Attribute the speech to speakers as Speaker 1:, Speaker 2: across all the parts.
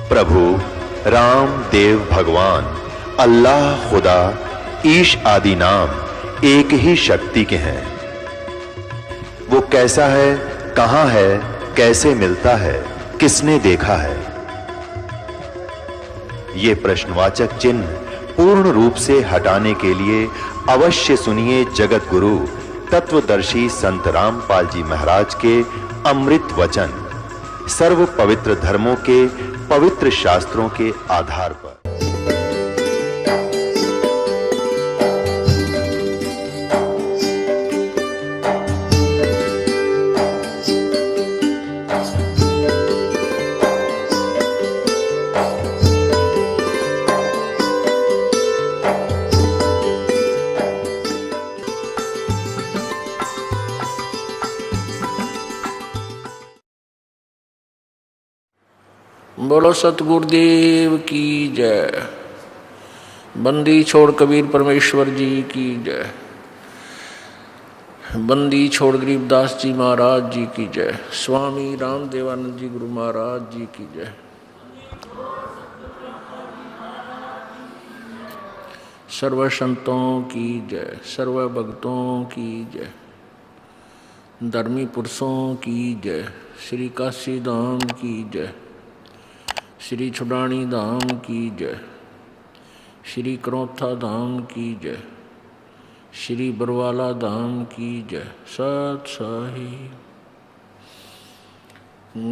Speaker 1: प्रभु राम देव भगवान अल्लाह खुदा ईश आदि नाम एक ही शक्ति के हैं। वो कैसा है, कहां है, कैसे मिलता है, किसने देखा है? ये प्रश्नवाचक चिन्ह पूर्ण रूप से हटाने के लिए अवश्य सुनिए जगत गुरु तत्वदर्शी संत रामपाल जी महाराज के अमृत वचन, सर्व पवित्र धर्मों के पवित्र शास्त्रों के आधार पर।
Speaker 2: बोलो सतगुरुदेव की जय। बंदी छोड़ कबीर परमेश्वर जी की जय। बंदी छोड़ गरीबदास जी महाराज जी की जय। स्वामी रामदेवानंद जी गुरु महाराज जी की जय। सर्व संतों की जय, सर्व भक्तों की जय, धर्मी पुरुषों की जय। श्री काशी धाम की जय, श्री छुडानी धाम की जय, श्री क्रोथा धाम की जय, श्री बरवाला धाम की जय। सत साहिब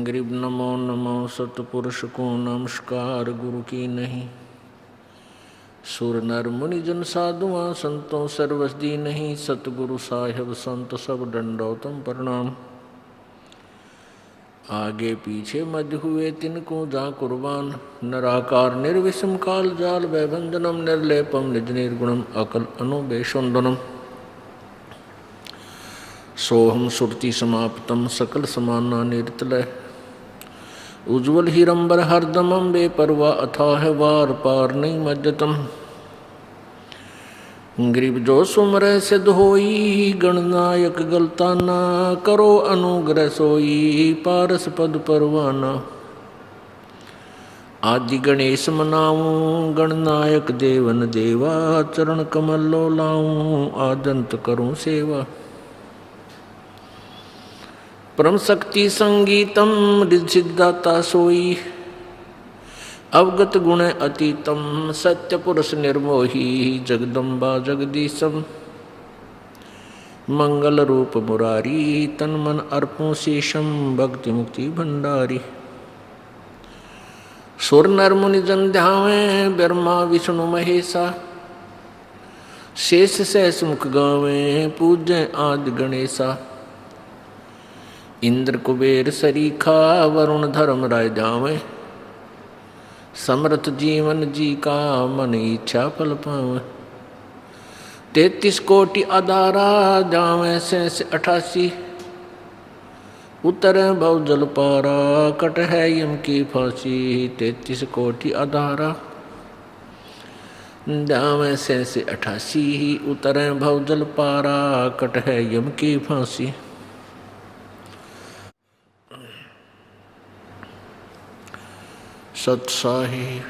Speaker 2: गरीब नमो नमो सतपुरुष को नमस्कार गुरु की नहीं। सुर नर मुनि जन साधुआ संतों सर्वसदी नहीं। सतगुरु साहिब संत सब दंडोतम प्रणाम। आगे पीछे मध्य हुए तिनको जा कुर्बान। नराकार निर्विषम काल जाल वैभंजनम निर्लेपम निज निर्गुणम अकल अनुबेशोन्दनम। सोहम सुरति समाप्तम सकल समाना निरतलय। उज्ज्वल हीरंबर हरदमम बेपरवा अथाह वार पार नहीं मज्जतम। गरीब जो सुमरै सिद्ध होई गणनायक गलता ना। करो अनुग्रह सोई पारस पद परवाना। आदि गणेश मनाऊं गणनायक देवन देवा। चरण कमल लो लाऊं आदंत करूं सेवा। परम शक्ति संगीतम रिद्धि सिद्धाता सोई। अवगत गुण अतीतम सत्य पुरुष निर्मोही। जगदम्बा जगदीशम मंगल रूप मुरारी। तन मन अर्पों शेषम भक्ति मुक्ति भंडारी। सुर नर मुनि जन ध्यावें ब्रह्मा विष्णु महेशा। शेष सहस मुख गावें पूजें आदि गणेशा। इंद्र कुबेर सरीखा वरुण धर्म राय जावें। समर्थ जीवन जी का मन इच्छा फल पावे। 33 कोटि अधारा जावें शेष 88। उतर भव जल पारा कट है यम की फांसी। 33 कोटि अधारा जावें शेष 88। उतर भव जल पारा कट है यम की फांसी। सत साहिब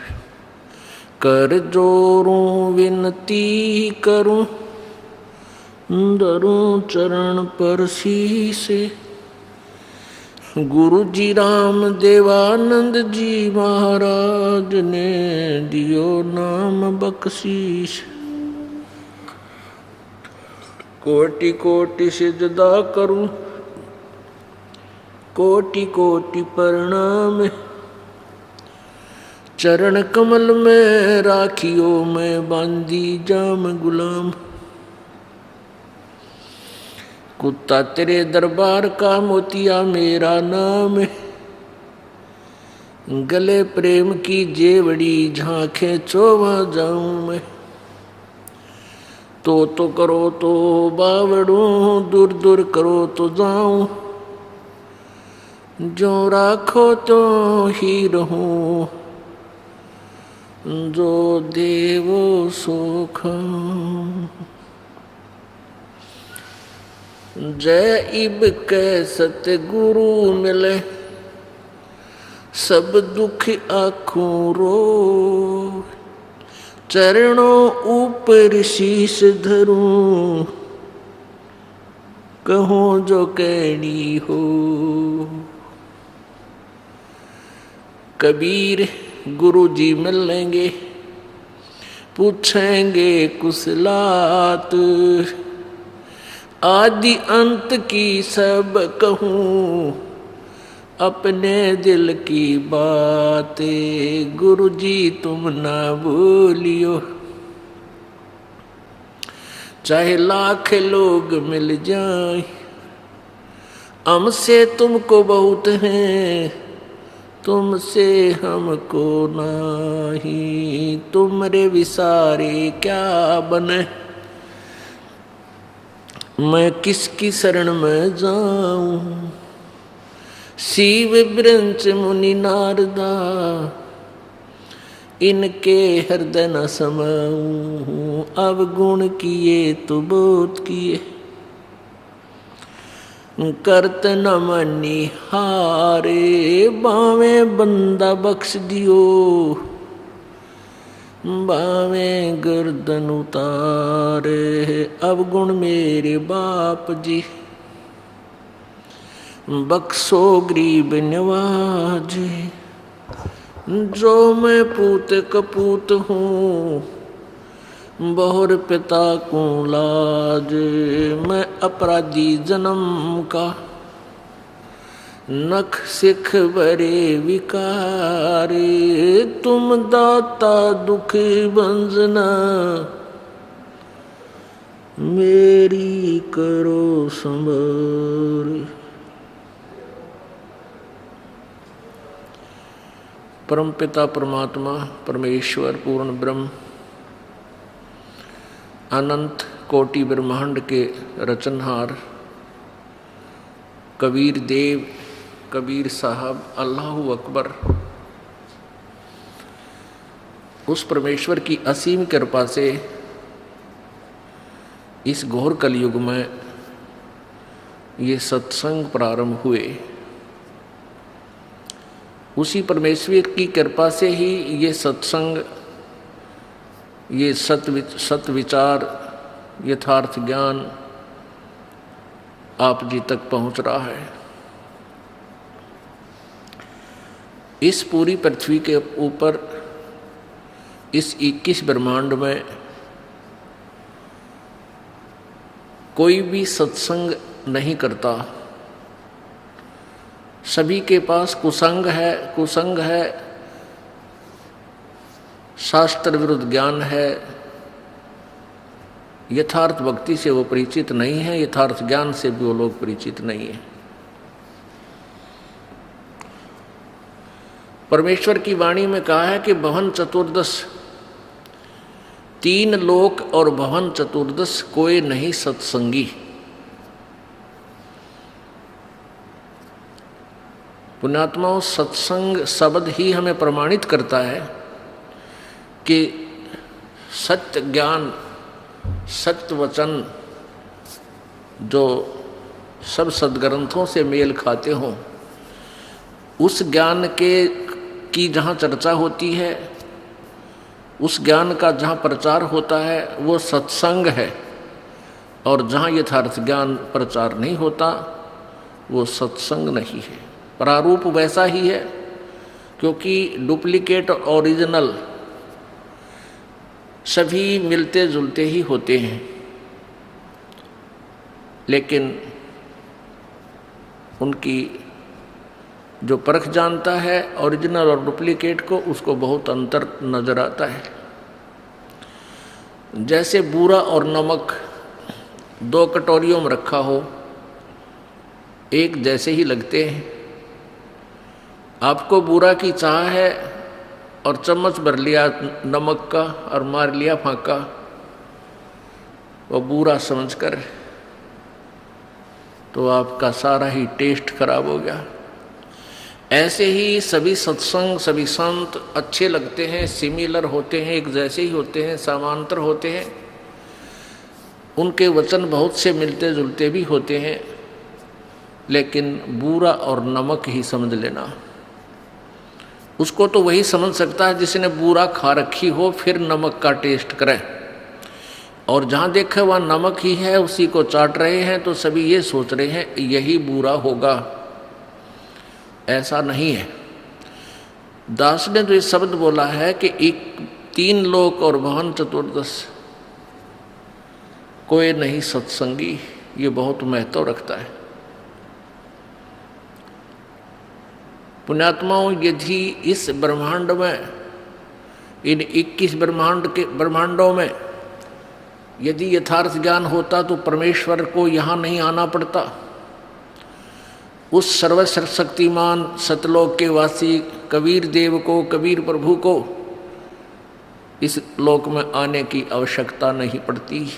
Speaker 2: कर जोरूं विनती करूं। धरूं चरण पर शीसे। गुरु जी राम देवानंद जी महाराज ने दियो नाम बख्शीश। कोटि कोटि सिजदा करूं कोटि कोटि प्रणाम। चरण कमल में राखियो मैं बांधी जाम गुलाम। कुत्ता तेरे दरबार का मोतिया मेरा नाम। गले प्रेम की जेवड़ी झांखे चोवा जाऊं मैं। तो करो तो बावड़ूं दूर दूर करो तो जाऊं। जो राखो तो ही रहूं। जो देवो सुख। जय इब के सतगुरु मिले। सब दुख आँखों रो, चरणों ऊपर शीश धरूं, कहूँ जो कहनी हो। कबीर गुरु जी मिल लेंगे, पूछेंगे कुशलात, आदि अंत की सब कहूँ, अपने दिल की बातें गुरु जी तुम ना भूलियो। चाहे लाख लोग मिल जाएं, हमसे तुमको बहुत हैं, तुमसे हमको नहीं, तुमरे विसारे क्या बने। मैं किसकी शरण में जाऊं, शिव ब्रंच मुनि नारदा, इनके हृदय न समाऊं, अवगुण किए तो बहुत किए, करत न मनी हारे, बावे बंदा बख्श दियो, बावे गर्दन उतारे, अवगुण मेरे बाप जी, बख्शो गरीब नवाजे। जो मैं पूत कपूत हूँ, बहुर पिता को लाज, मैं अपराधी जन्म का, नख सिख बरे विकारे, तुम दाता दुख भंजना, मेरी करो संभार। परमपिता परमात्मा परमेश्वर पूर्ण ब्रह्म अनंत कोटि ब्रह्मांड के रचनहार कबीर देव, कबीर साहब, अल्लाहु अकबर, उस परमेश्वर की असीम कृपा से इस घोर कलयुग में ये सत्संग प्रारंभ हुए। उसी परमेश्वर की कृपा से ही ये सत्संग, ये सत विचार, यथार्थ ज्ञान आप जी तक पहुंच रहा है। इस पूरी पृथ्वी के ऊपर, इस 21 ब्रह्मांड में कोई भी सत्संग नहीं करता। सभी के पास कुसंग है, शास्त्र विरुद्ध ज्ञान है, यथार्थ भक्ति से वो परिचित नहीं है, यथार्थ ज्ञान से भी वो लोग परिचित नहीं है। परमेश्वर की वाणी में कहा है कि भवन चतुर्दश, 3 लोक और भवन चतुर्दश कोई नहीं सत्संगी। पुण्यात्माओं, सत्संग शब्द ही हमें प्रमाणित करता है कि सत्य ज्ञान, सत्य वचन जो सब सद्ग्रंथों से मेल खाते हों, उस ज्ञान की जहाँ चर्चा होती है, उस ज्ञान का जहाँ प्रचार होता है, वो सत्संग है। और जहाँ यथार्थ ज्ञान प्रचार नहीं होता, वो सत्संग नहीं है। प्रारूप वैसा ही है, क्योंकि डुप्लीकेट और ओरिजिनल सभी मिलते जुलते ही होते हैं, लेकिन उनकी जो परख जानता है ओरिजिनल और डुप्लीकेट को, उसको बहुत अंतर नजर आता है। जैसे बूरा और नमक 2 कटोरियों में रखा हो, एक जैसे ही लगते हैं। आपको बूरा की चाह है और चम्मच भर लिया नमक का और मार लिया फांका, वो बूरा समझकर, तो आपका सारा ही टेस्ट खराब हो गया। ऐसे ही सभी सत्संग, सभी संत अच्छे लगते हैं, सिमिलर होते हैं, एक जैसे ही होते हैं, समांतर होते हैं। उनके वचन बहुत से मिलते जुलते भी होते हैं, लेकिन बूरा और नमक ही समझ लेना। उसको तो वही समझ सकता है जिसने बूरा खा रखी हो, फिर नमक का टेस्ट करे। और जहाँ देखे वहाँ नमक ही है, उसी को चाट रहे हैं, तो सभी ये सोच रहे हैं यही बुरा होगा। ऐसा नहीं है। दास ने तो ये शब्द बोला है कि 3 लोक और भवन चतुर्दश कोई नहीं सत्संगी। ये बहुत महत्व रखता है। पुण्यात्माओं, यदि इस ब्रह्मांड में, इन 21 ब्रह्मांडों में यदि यथार्थ ज्ञान होता तो परमेश्वर को यहाँ नहीं आना पड़ता। उस सर्वशक्तिमान सतलोक के वासी कबीर देव को, कबीर प्रभु को इस लोक में आने की आवश्यकता नहीं पड़ती।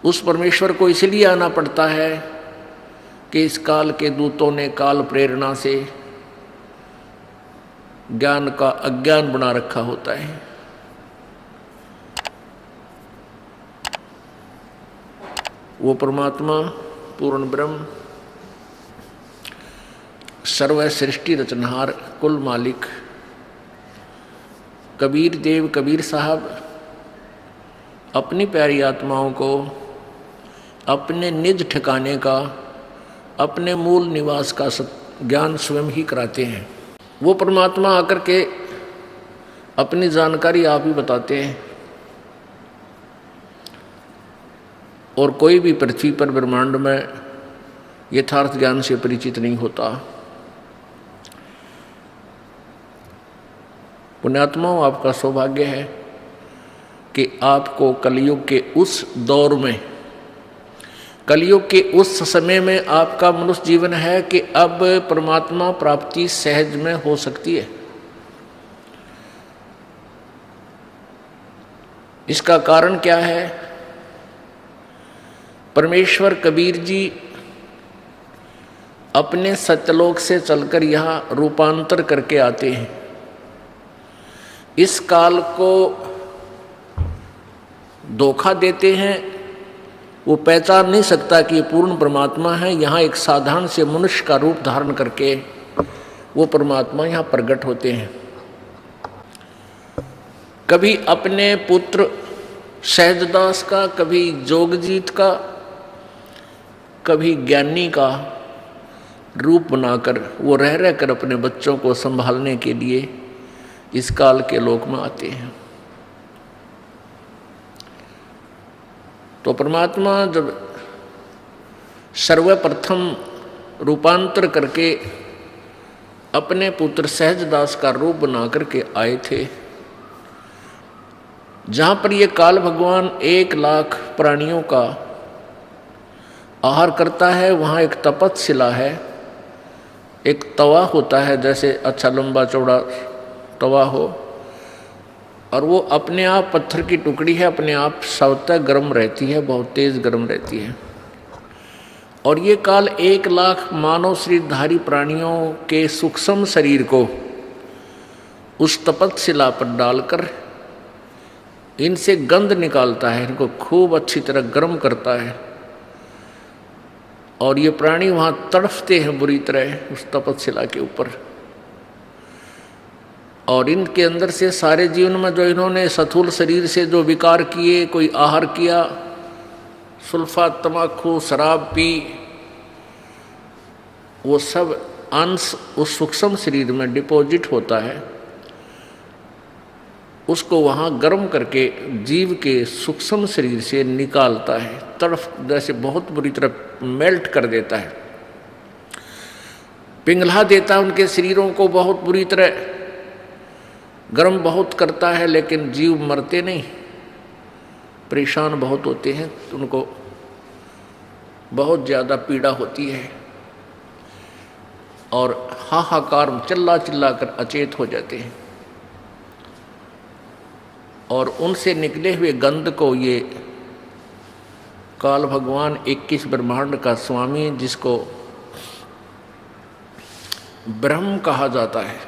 Speaker 2: उस परमेश्वर को इसलिए आना पड़ता है कि इस काल के दूतों ने काल प्रेरणा से ज्ञान का अज्ञान बना रखा होता है। वो परमात्मा पूर्ण ब्रह्म, सर्व सृष्टि रचनहार, कुल मालिक कबीर देव, कबीर साहब अपनी प्यारी आत्माओं को अपने निज ठिकाने का, अपने मूल निवास का ज्ञान स्वयं ही कराते हैं। वो परमात्मा आकर के अपनी जानकारी आप ही बताते हैं। और कोई भी पृथ्वी पर ब्रह्मांड में यथार्थ ज्ञान से परिचित नहीं होता। पुण्यात्माओं, आपका सौभाग्य है कि आपको कलयुग के उस दौर में, कलयुग के उस समय में आपका मनुष्य जीवन है कि अब परमात्मा प्राप्ति सहज में हो सकती है। इसका कारण क्या है? परमेश्वर कबीर जी अपने सत्यलोक से चलकर यहाँ रूपांतर करके आते हैं। इस काल को धोखा देते हैं। वो पहचान नहीं सकता कि ये पूर्ण परमात्मा है। यहाँ एक साधारण से मनुष्य का रूप धारण करके वो परमात्मा यहाँ प्रकट होते हैं। कभी अपने पुत्र सहजदास का, कभी जोगजीत का, कभी ज्ञानी का रूप बनाकर वो रह रहकर अपने बच्चों को संभालने के लिए इस काल के लोक में आते हैं। तो परमात्मा जब सर्वप्रथम रूपांतर करके अपने पुत्र सहजदास का रूप बना करके आए थे, जहाँ पर ये काल भगवान 1 लाख प्राणियों का आहार करता है, वहाँ एक तपतशिला है, एक तवा होता है, जैसे अच्छा लंबा चौड़ा तवा हो, और वो अपने आप पत्थर की टुकड़ी है, अपने आप स्वतः गर्म रहती है, बहुत तेज गर्म रहती है। और ये काल 1 लाख मानव शरीरधारी प्राणियों के सूक्ष्म शरीर को उस तपतशिला पर डालकर इनसे गंध निकालता है, इनको खूब अच्छी तरह गर्म करता है। और ये प्राणी वहाँ तड़फते हैं बुरी तरह उस तपतशिला के ऊपर। और इनके अंदर से सारे जीवन में जो इन्होंने स्थूल शरीर से जो विकार किए, कोई आहार किया, सुल्फा, तमाकू, शराब पी, वो सब अंश उस सूक्ष्म शरीर में डिपॉजिट होता है। उसको वहाँ गर्म करके जीव के सूक्ष्म शरीर से निकालता है, तड़फ जैसे बहुत बुरी तरह मेल्ट कर देता है, पिघला देता है उनके शरीरों को, बहुत बुरी तरह गर्म बहुत करता है। लेकिन जीव मरते नहीं, परेशान बहुत होते हैं, तो उनको बहुत ज़्यादा पीड़ा होती है और हाहाकार चिल्ला चिल्ला कर अचेत हो जाते हैं। और उनसे निकले हुए गंध को ये काल भगवान 21 ब्रह्मांड का स्वामी, जिसको ब्रह्म कहा जाता है,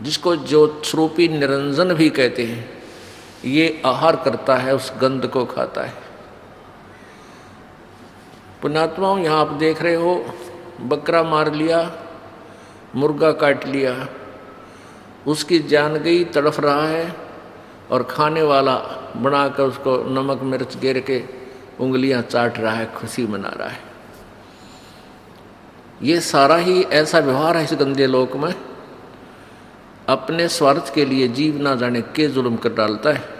Speaker 2: जिसको ज्योत स्वरूपी निरंजन भी कहते हैं, ये आहार करता है, उस गंध को खाता है। पुण्यात्माओं, यहाँ आप देख रहे हो, बकरा मार लिया, मुर्गा काट लिया, उसकी जान गई, तड़फ रहा है, और खाने वाला बनाकर उसको नमक मिर्च गिर के उंगलियां चाट रहा है, खुशी मना रहा है। ये सारा ही ऐसा व्यवहार है इस गंदे लोक में, अपने स्वार्थ के लिए जीव ना जाने के जुल्म कर डालता है।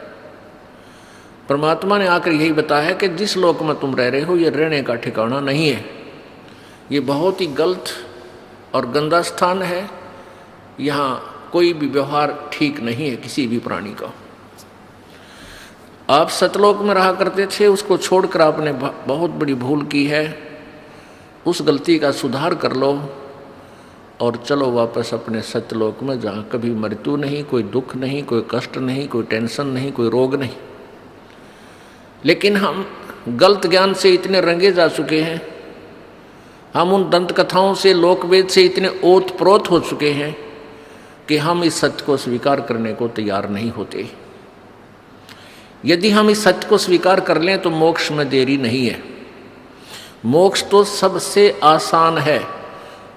Speaker 2: परमात्मा ने आकर यही बताया है कि जिस लोक में तुम रह रहे हो ये रहने का ठिकाना नहीं है, ये बहुत ही गलत और गंदा स्थान है, यहाँ कोई भी व्यवहार ठीक नहीं है किसी भी प्राणी का। आप सतलोक में रहा करते थे, उसको छोड़कर आपने बहुत बड़ी भूल की है, उस गलती का सुधार कर लो और चलो वापस अपने सत्यलोक में, जहाँ कभी मृत्यु नहीं, कोई दुख नहीं, कोई कष्ट नहीं, कोई टेंशन नहीं, कोई रोग नहीं। लेकिन हम गलत ज्ञान से इतने रंगे जा चुके हैं, हम उन दंत कथाओं से, लोकवेद से इतने ओत प्रोत हो चुके हैं कि हम इस सत्य को स्वीकार करने को तैयार नहीं होते। यदि हम इस सत्य को स्वीकार कर लें तो मोक्ष में देरी नहीं है। मोक्ष तो सबसे आसान है,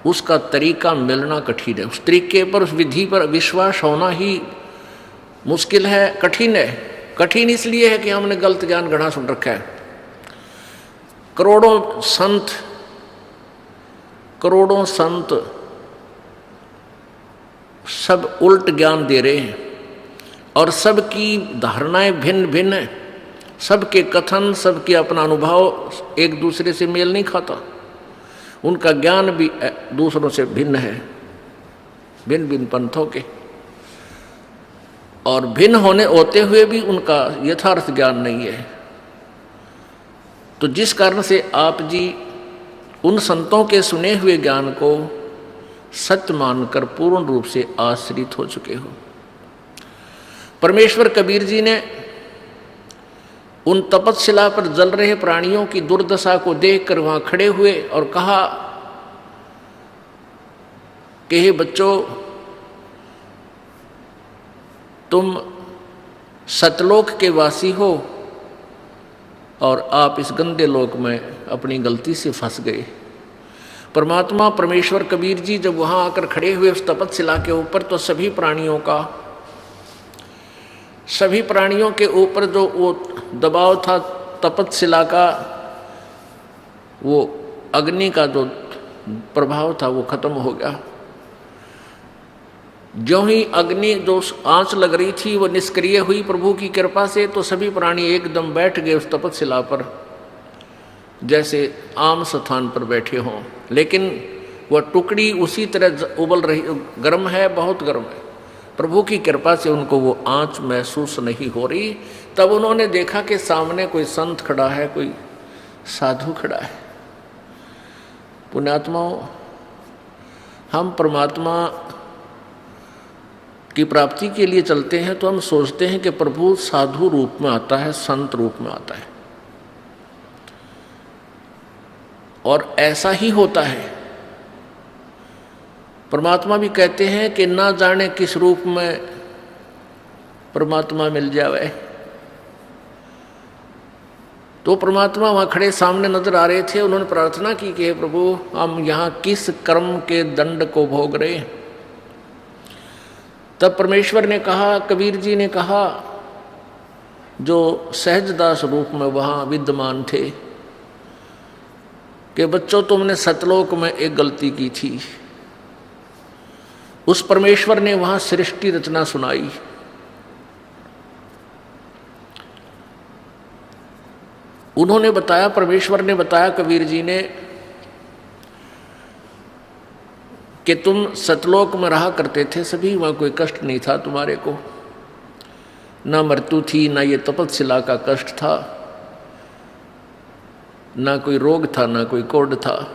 Speaker 2: उसका तरीका मिलना कठिन है। उस तरीके पर, उस विधि पर विश्वास होना ही मुश्किल है, कठिन है। कठिन इसलिए है कि हमने गलत ज्ञान गढ़ा सुन रखा है। करोड़ों संत सब उल्ट ज्ञान दे रहे हैं और सबकी धारणाएं भिन्न भिन्न हैं, सबके कथन, सबके अपना अनुभव एक दूसरे से मेल नहीं खाता, उनका ज्ञान भी दूसरों से भिन्न है, भिन्न भिन्न पंथों के, और भिन्न होते हुए भी उनका यथार्थ ज्ञान नहीं है। तो जिस कारण से आप जी उन संतों के सुने हुए ज्ञान को सत्य मानकर पूर्ण रूप से आश्रित हो चुके हो। परमेश्वर कबीर जी ने उन तपस्शिला पर जल रहे प्राणियों की दुर्दशा को देखकर वहां खड़े हुए और कहा कि हे बच्चों, तुम सतलोक के वासी हो और आप इस गंदे लोक में अपनी गलती से फंस गए। परमात्मा परमेश्वर कबीर जी जब वहां आकर खड़े हुए उस तपस्शिला के ऊपर, तो सभी प्राणियों के ऊपर जो वो दबाव था तपस्शिला का, वो अग्नि का जो प्रभाव था वो खत्म हो गया। ज्यों ही अग्नि जो आंच लग रही थी वो निष्क्रिय हुई प्रभु की कृपा से, तो सभी प्राणी एकदम बैठ गए उस तपस्शिला पर, जैसे आम स्थान पर बैठे हों। लेकिन वह टुकड़ी उसी तरह उबल रही, गर्म है, बहुत गर्म है। प्रभु की कृपा से उनको वो आंच महसूस नहीं हो रही। तब उन्होंने देखा कि सामने कोई संत खड़ा है, कोई साधु खड़ा है। पुण्यात्माओं, हम परमात्मा की प्राप्ति के लिए चलते हैं तो हम सोचते हैं कि प्रभु साधु रूप में आता है, संत रूप में आता है, और ऐसा ही होता है। परमात्मा भी कहते हैं कि ना जाने किस रूप में परमात्मा मिल जावे। तो परमात्मा वहां खड़े सामने नजर आ रहे थे। उन्होंने प्रार्थना की कि हे प्रभु, हम यहाँ किस कर्म के दंड को भोग रहे हैं। तब परमेश्वर ने कहा, कबीर जी ने कहा, जो सहजदास रूप में वहां विद्यमान थे, कि बच्चों, तुमने सतलोक में एक गलती की थी। उस परमेश्वर ने वहां सृष्टि रचना सुनाई। उन्होंने बताया, परमेश्वर ने बताया कबीर जी ने, कि तुम सतलोक में रहा करते थे, सभी वहां कोई कष्ट नहीं था तुम्हारे को, ना मृत्यु थी, ना ये तपस्शिला का कष्ट था, ना कोई रोग था, ना कोई कोढ़ था,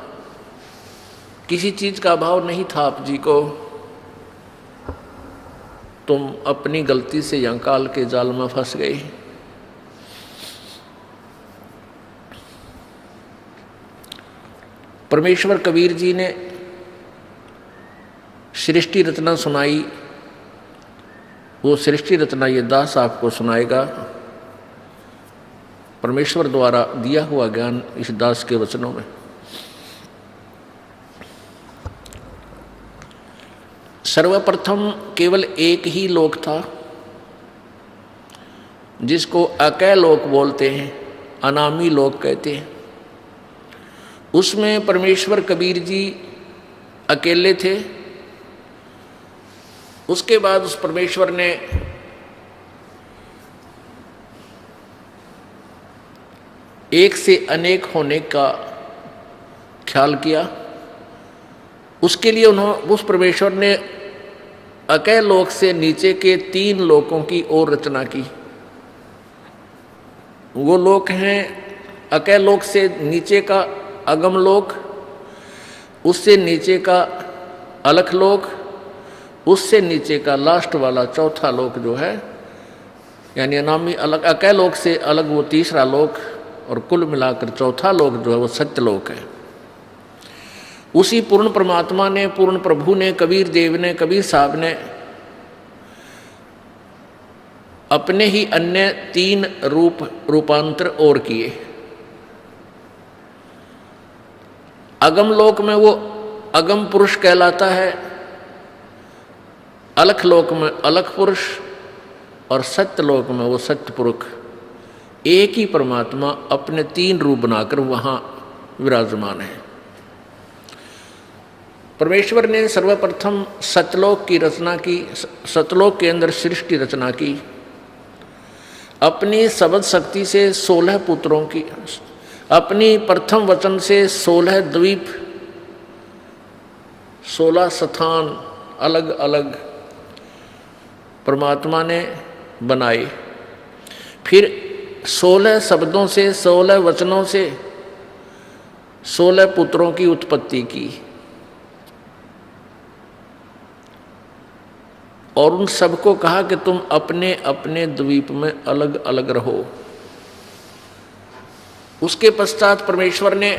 Speaker 2: किसी चीज का अभाव नहीं था आप जी को। तुम अपनी गलती से यहाँ काल के जाल में फंस गए। परमेश्वर कबीर जी ने सृष्टि रचना सुनाई। वो सृष्टि रचना ये दास आपको सुनाएगा। परमेश्वर द्वारा दिया हुआ ज्ञान इस दास के वचनों में। सर्वप्रथम केवल एक ही लोक था जिसको अकय लोक बोलते हैं, अनामी लोक कहते हैं। उसमें परमेश्वर कबीर जी अकेले थे। उसके बाद उस परमेश्वर ने एक से अनेक होने का ख्याल किया। उसके लिए उस परमेश्वर ने अकय लोक से नीचे के 3 लोकों की और रचना की। वो लोक हैं अकय लोक से नीचे का अगम लोक, उससे नीचे का अलख लोक, उससे नीचे का लास्ट वाला चौथा लोक जो है, यानी अनामी अलग अकय लोक से अलग वो तीसरा लोक, और कुल मिलाकर चौथा लोक जो है वो सत्यलोक है। उसी पूर्ण परमात्मा ने, पूर्ण प्रभु ने, कबीर देव ने, कबीर साहब ने अपने ही अन्य 3 रूपांतर और किए। अगम लोक में वो अगम पुरुष कहलाता है, अलख लोक में अलख पुरुष, और सत्य लोक में वो सत्य पुरुष। एक ही परमात्मा अपने 3 रूप बनाकर वहां विराजमान है। परमेश्वर ने सर्वप्रथम सतलोक की रचना की, सतलोक के अंदर सृष्टि रचना की। अपनी शब्द शक्ति से 16 पुत्रों की, अपनी प्रथम वचन से 16 द्वीप, 16 स्थान अलग अलग परमात्मा ने बनाए। फिर 16 शब्दों से, 16 वचनों से 16 पुत्रों की उत्पत्ति की, और उन सबको कहा कि तुम अपने अपने द्वीप में अलग अलग रहो। उसके पश्चात परमेश्वर ने,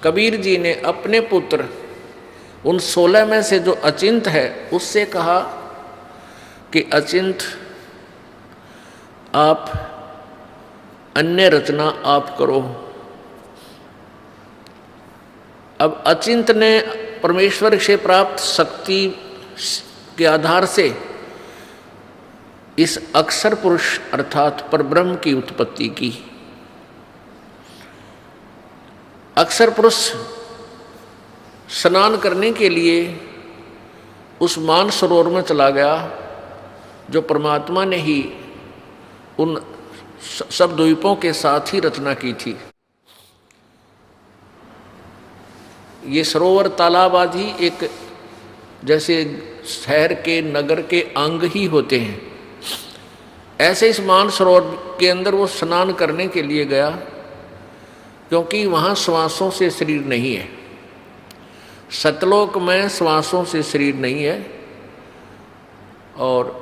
Speaker 2: कबीर जी ने अपने पुत्र उन 16 में से जो अचिंत है उससे कहा कि अचिंत आप अन्य रचना आप करो। अब अचिंत ने परमेश्वर से प्राप्त शक्ति के आधार से इस अक्षर पुरुष अर्थात परब्रह्म की उत्पत्ति की। अक्षर पुरुष स्नान करने के लिए उस मान सरोवर में चला गया जो परमात्मा ने ही उन सब द्वीपों के साथ ही रचना की थी। ये सरोवर तालाब आदि एक जैसे शहर के नगर के अंग ही होते हैं, ऐसे इस मान सरोवर के अंदर वो स्नान करने के लिए गया, क्योंकि वहाँ श्वासों से शरीर नहीं है। सतलोक में श्वासों से शरीर नहीं है, और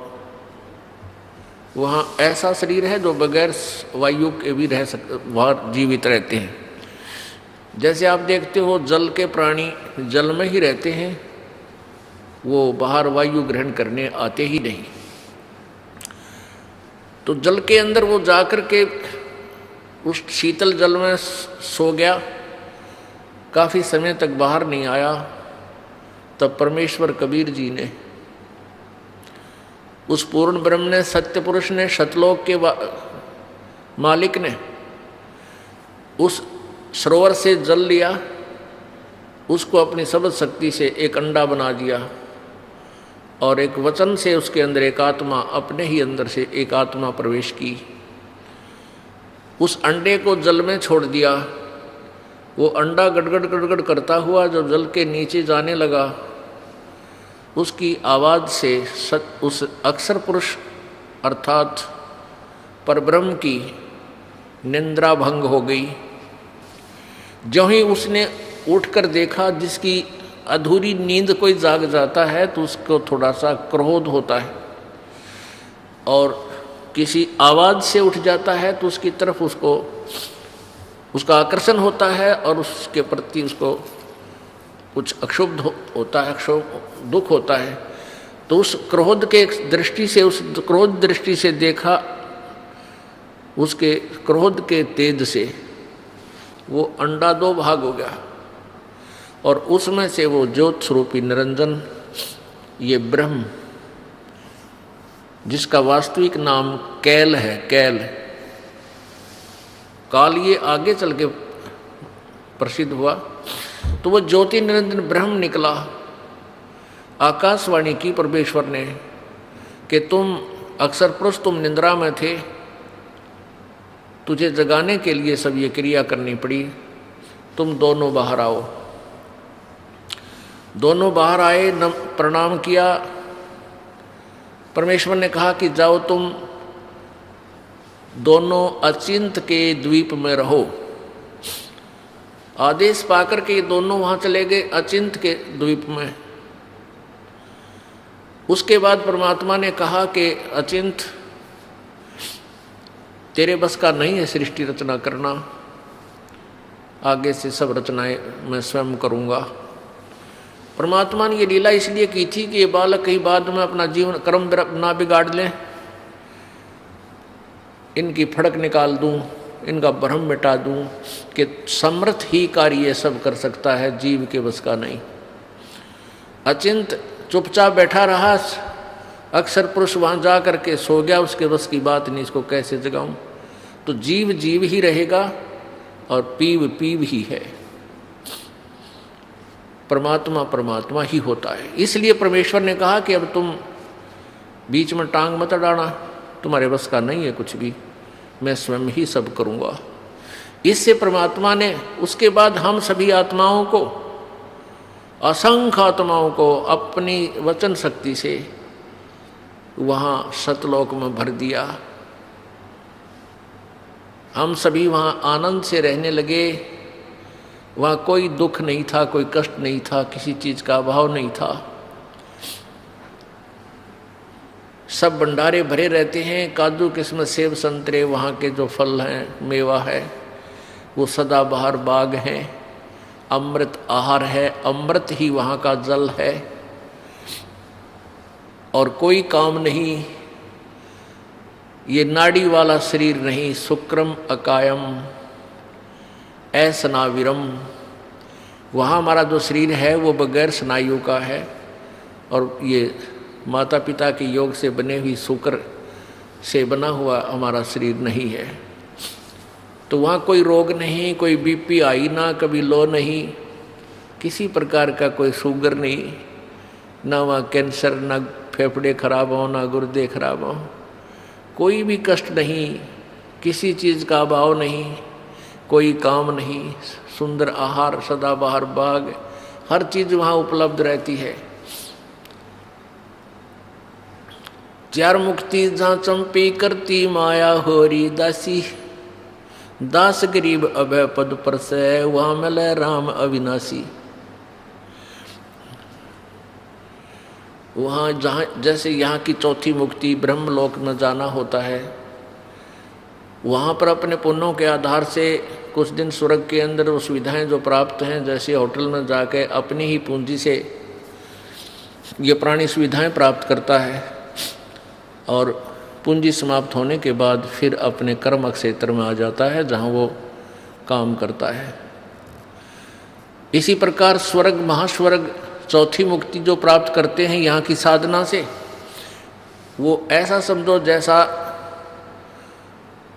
Speaker 2: वहाँ ऐसा शरीर है जो बगैर वायु के भी रह सकते, वहाँ जीवित रहते हैं। जैसे आप देखते हो जल के प्राणी जल में ही रहते हैं, वो बाहर वायु ग्रहण करने आते ही नहीं। तो जल के अंदर वो जाकर के उस शीतल जल में सो गया, काफ़ी समय तक बाहर नहीं आया। तब परमेश्वर कबीर जी ने, उस पूर्ण ब्रह्म ने, सत्य पुरुष ने, सतलोक के मालिक ने उस सरोवर से जल लिया, उसको अपनी शब्द शक्ति से एक अंडा बना दिया, और एक वचन से उसके अंदर एक आत्मा, अपने ही अंदर से एक आत्मा प्रवेश की। उस अंडे को जल में छोड़ दिया। वो अंडा गड़गड़ गड़गड़ करता हुआ जब जल के नीचे जाने लगा, उसकी आवाज़ से उस अक्षर पुरुष अर्थात परब्रह्म की निंद्रा भंग हो गई। जो ही उसने उठकर देखा, जिसकी अधूरी नींद कोई जाग जाता है तो उसको थोड़ा सा क्रोध होता है, और किसी आवाज़ से उठ जाता है तो उसकी तरफ उसका आकर्षण होता है, और उसके प्रति उसको कुछ अक्षुब्ध होता है, दुख होता है। तो उस क्रोध के दृष्टि से, उस क्रोध दृष्टि से देखा, उसके क्रोध के तेज से वो अंडा 2 भाग हो गया, और उसमें से वो ज्योत स्वरूपी निरंजन ये ब्रह्म, जिसका वास्तविक नाम कैल है, कैल काल, ये आगे चल के प्रसिद्ध हुआ। तो वो ज्योति निरंजन ब्रह्म निकला। आकाशवाणी की परमेश्वर ने कि तुम अक्सर पुरुष, तुम निद्रा में थे, तुझे जगाने के लिए सब ये क्रिया करनी पड़ी, तुम दोनों बाहर आओ। दोनों बाहर आए, प्रणाम किया। परमेश्वर ने कहा कि जाओ तुम दोनों अचिंत के द्वीप में रहो। आदेश पाकर के ये दोनों वहां चले गए अचिंत के द्वीप में। उसके बाद परमात्मा ने कहा कि अचिंत, तेरे बस का नहीं है सृष्टि रचना करना, आगे से सब रचनाएं मैं स्वयं करूंगा। परमात्मा ने ये लीला इसलिए की थी कि ये बालक कहीं बाद में अपना जीवन कर्म ना बिगाड़ लें, इनकी फड़क निकाल दूं, इनका भ्रम मिटा दूं कि समर्थ ही कार्य ये सब कर सकता है, जीव के बस का नहीं। अचिंत चुपचाप बैठा रहा, अक्सर पुरुष वहां जा करके सो गया, उसके बस की बात नहीं, इसको कैसे जगाऊं। तो जीव जीव ही रहेगा और पीव पीव ही है, परमात्मा परमात्मा ही होता है। इसलिए परमेश्वर ने कहा कि अब तुम बीच में टांग मत अड़ाना, तुम्हारे बस का नहीं है कुछ भी, मैं स्वयं ही सब करूंगा। इससे परमात्मा ने उसके बाद हम सभी आत्माओं को, असंख्य आत्माओं को अपनी वचन शक्ति से वहाँ सतलोक में भर दिया। हम सभी वहाँ आनंद से रहने लगे। वहाँ कोई दुख नहीं था, कोई कष्ट नहीं था, किसी चीज़ का अभाव नहीं था। सब भंडारे भरे रहते हैं, काजू किस्मत सेब संतरे, वहाँ के जो फल हैं, मेवा है, वो सदाबहार बाग हैं। अमृत आहार है, अमृत ही वहाँ का जल है। और कोई काम नहीं, ये नाड़ी वाला शरीर नहीं, शुक्रम अकायम असनाविरम। वहाँ हमारा जो शरीर है वो बगैर स्नायुओं का है, और ये माता पिता के योग से बने हुई शुक्र से बना हुआ हमारा शरीर नहीं है। तो वहाँ कोई रोग नहीं, कोई बीपी हाई ना, कभी लो नहीं, किसी प्रकार का कोई शुगर नहीं, ना वहाँ कैंसर, ना फेफड़े खराब हो, ना गुर्दे खराब हो, कोई भी कष्ट नहीं, किसी चीज़ का अभाव नहीं, कोई काम नहीं, सुंदर आहार, सदाबहार बाग, हर चीज़ वहाँ उपलब्ध रहती है। चार मुक्ति जहाँ चंपी करती माया होरी दासी, दास गरीब अभय पद पर से वहाँ मिले राम अविनाशी। वहाँ जहाँ जैसे यहाँ की चौथी मुक्ति ब्रह्मलोक में जाना होता है, वहाँ पर अपने पुण्यों के आधार से कुछ दिन स्वर्ग के अंदर वो सुविधाएँ जो प्राप्त हैं, जैसे होटल में जाके अपनी ही पूंजी से ये प्राणी सुविधाएं प्राप्त करता है, और पूंजी समाप्त होने के बाद फिर अपने कर्म क्षेत्र में आ जाता है जहाँ वो काम करता है। इसी प्रकार स्वर्ग, महास्वर्ग, चौथी मुक्ति जो प्राप्त करते हैं यहाँ की साधना से, वो ऐसा समझो जैसा